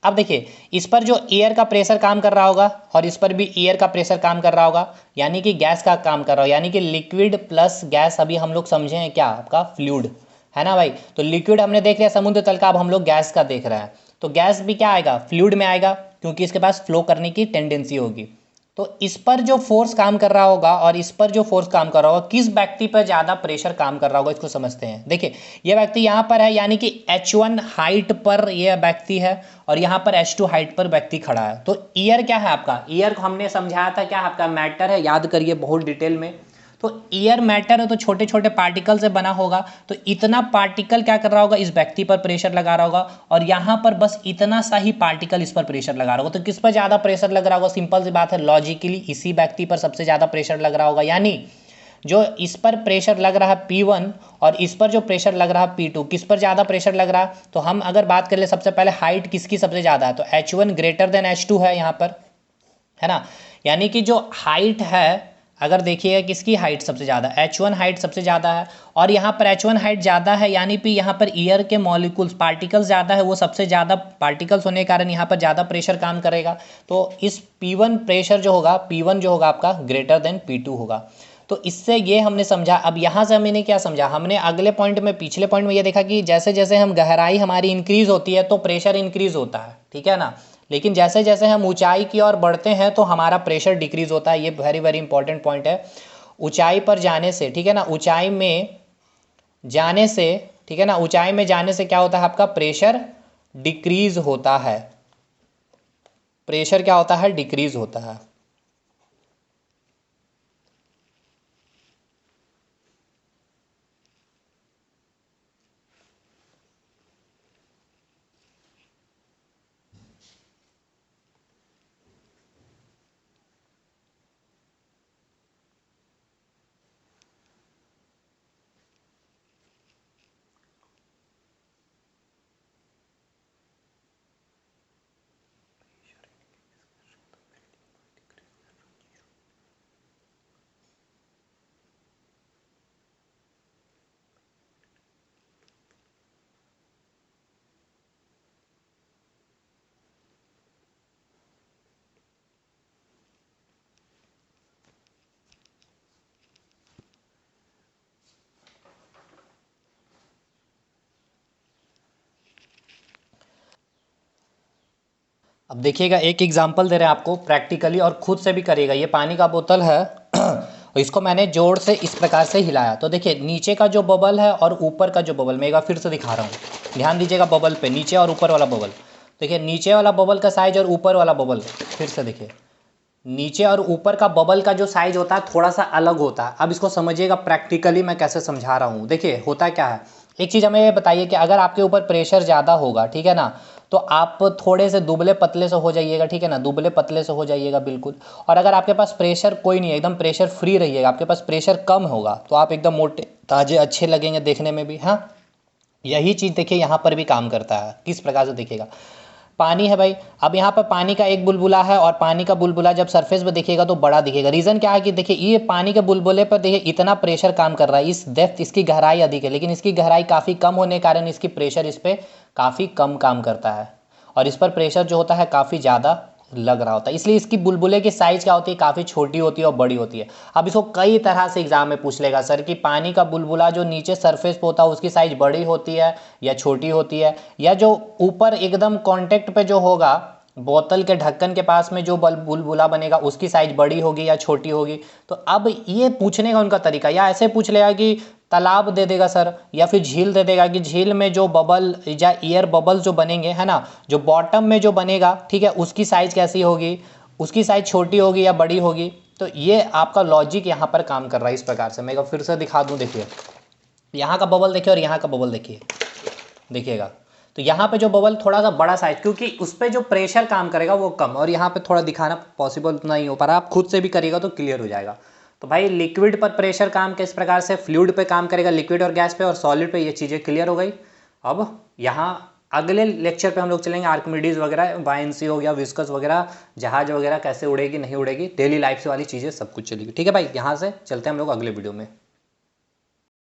अब देखिए इस पर जो एयर का प्रेशर काम कर रहा होगा, और इस पर भी एयर का प्रेशर काम कर रहा होगा, यानी कि गैस का काम कर रहा होगा, यानी कि लिक्विड प्लस गैस। अभी हम लोग समझे हैं क्या, आपका फ्लूइड है ना भाई। तो लिक्विड हमने देख लिया समुद्र तल का, अब हम लोग गैस का देख रहे हैं। तो गैस भी क्या आएगा, फ्लूइड में आएगा, क्योंकि इसके पास फ्लो करने की टेंडेंसी होगी। तो इस पर जो फोर्स काम कर रहा होगा और इस पर जो फोर्स काम कर रहा होगा, किस व्यक्ति पर ज़्यादा प्रेशर काम कर रहा होगा, इसको समझते हैं। देखिए ये व्यक्ति यहाँ पर है, यानी कि H1 हाइट पर यह व्यक्ति है, और यहाँ पर H2 हाइट पर व्यक्ति खड़ा है। तो ईयर क्या है आपका, ईयर को हमने समझाया था क्या आपका मैटर है, याद करिए बहुत डिटेल में। तो ईयर मैटर है, तो छोटे छोटे पार्टिकल से बना होगा। तो इतना पार्टिकल क्या कर रहा होगा, इस व्यक्ति पर प्रेशर लगा रहा होगा, और यहाँ पर बस इतना सा ही पार्टिकल इस पर प्रेशर लगा रहा होगा। तो किस पर ज़्यादा प्रेशर लग रहा होगा, सिंपल सी बात है, लॉजिकली इसी व्यक्ति पर सबसे ज़्यादा प्रेशर लग रहा होगा। यानी जो इस पर प्रेशर लग रहा है P1, और इस पर जो प्रेशर लग रहा है P2, किस पर ज़्यादा प्रेशर लग रहा है? तो हम अगर बात कर ले सबसे पहले हाइट किसकी सबसे ज़्यादा है, तो H1 ग्रेटर देन H2 है यहाँ पर, है ना। यानी कि जो हाइट है, अगर देखिएगा किसकी हाइट सबसे ज़्यादा, H1 हाइट सबसे ज़्यादा है, और यहाँ पर H1 हाइट ज़्यादा है, यानी कि यहाँ पर एयर के मॉलिक्यूल्स पार्टिकल्स ज़्यादा है, वो सबसे ज़्यादा पार्टिकल्स होने के कारण यहाँ पर ज़्यादा प्रेशर काम करेगा। तो इस P1 प्रेशर जो होगा, P1 जो होगा आपका ग्रेटर देन P2 होगा। तो इससे ये हमने समझा। अब यहाँ से हमने क्या समझा, हमने अगले पॉइंट में, पिछले पॉइंट में ये देखा कि जैसे जैसे हम गहराई हमारी इंक्रीज होती है तो प्रेशर इंक्रीज होता है, ठीक है ना। लेकिन जैसे जैसे हम ऊंचाई की ओर बढ़ते हैं तो हमारा प्रेशर डिक्रीज होता है। ये वेरी वेरी इंपॉर्टेंट पॉइंट है। ऊंचाई पर जाने से, ठीक है ना, ऊंचाई में जाने से, ठीक है ना, ऊंचाई में जाने से क्या होता है, आपका प्रेशर डिक्रीज होता है। प्रेशर क्या होता है, डिक्रीज होता है। अब देखिएगा एक एग्जांपल दे रहे हैं आपको प्रैक्टिकली और खुद से भी करिएगा। ये पानी का बोतल है और इसको मैंने जोर से इस प्रकार से हिलाया तो देखिए नीचे का जो बबल है और ऊपर का जो बबल, मैं एक बार फिर से दिखा रहा हूँ, ध्यान दीजिएगा बबल पे, नीचे और ऊपर वाला बबल। देखिए नीचे वाला बबल का साइज और ऊपर वाला बबल, फिर से देखिए नीचे और ऊपर का बबल का जो साइज होता है थोड़ा सा अलग होता है। अब इसको समझिएगा प्रैक्टिकली मैं कैसे समझा रहा हूँ। देखिए होता क्या है, एक चीज़ हमें बताइए कि अगर आपके ऊपर प्रेशर ज़्यादा होगा, ठीक है ना, तो आप थोड़े से दुबले पतले से हो जाइएगा, ठीक है ना, दुबले पतले से हो जाइएगा बिल्कुल। और अगर आपके पास प्रेशर कोई नहीं है, एकदम प्रेशर फ्री रहिएगा, आपके पास प्रेशर कम होगा, तो आप एकदम मोटे ताजे अच्छे लगेंगे देखने में भी। हाँ, यही चीज़ देखिए यहाँ पर भी काम करता है। किस प्रकार से देखिएगा, पानी है भाई, अब यहाँ पर पानी का एक बुलबुला है और पानी का बुलबुला जब सरफेस पे देखिएगा तो बड़ा दिखेगा। रीज़न क्या है कि देखिए ये पानी के बुलबुले पर देखिए इतना प्रेशर काम कर रहा है, इस डेप्थ इसकी गहराई अधिक है, लेकिन इसकी गहराई काफ़ी कम होने के कारण इसकी प्रेशर इस पर काफ़ी कम काम करता है और इस पर प्रेशर जो होता है काफ़ी ज़्यादा लग रहा होता है। इसलिए इसकी बुलबुले की साइज़ क्या होती है, काफ़ी छोटी होती है और बड़ी होती है। अब इसको कई तरह से एग्जाम में पूछ लेगा सर कि पानी का बुलबुला जो नीचे सरफेस पे होता है उसकी साइज़ बड़ी होती है या छोटी होती है, या जो ऊपर एकदम कांटेक्ट पे जो होगा बोतल के ढक्कन के पास में जो बुलबुला बनेगा उसकी साइज़ बड़ी होगी या छोटी होगी। तो अब ये पूछने का उनका तरीका, या ऐसे पूछ लेगा कि तालाब दे देगा सर, या फिर झील दे देगा कि झील में जो बबल या एयर बबल जो बनेंगे, है ना, जो बॉटम में जो बनेगा, ठीक है, उसकी साइज़ कैसी होगी, उसकी साइज़ छोटी होगी या बड़ी होगी। तो ये आपका लॉजिक यहाँ पर काम कर रहा है इस प्रकार से। मैं फिर से दिखा दूँ, देखिए यहाँ का बबल देखिए और यहाँ का बबल देखिए, देखिएगा तो यहाँ पे जो बबल थोड़ा सा बड़ा साइज, क्योंकि उस पर जो प्रेशर काम करेगा वो कम, और यहाँ पे थोड़ा दिखाना पॉसिबल नहीं हो पा रहा, आप खुद से भी करिएगा तो क्लियर हो जाएगा। तो भाई लिक्विड पर प्रेशर काम किस प्रकार से, फ्लूइड पे काम करेगा, लिक्विड और गैस पे, और सॉलिड पे, ये चीज़ें क्लियर हो गई। अब यहाँ अगले लेक्चर पे हम लोग चलेंगे आर्किमिडीज वगैरह, बायन्सी हो गया, विस्कस वगैरह, जहाज वगैरह कैसे उड़ेगी नहीं उड़ेगी, डेली लाइफ से वाली चीज़ें सब कुछ चलेगी। ठीक है भाई, यहाँ से चलते हैं हम लोग अगले वीडियो में।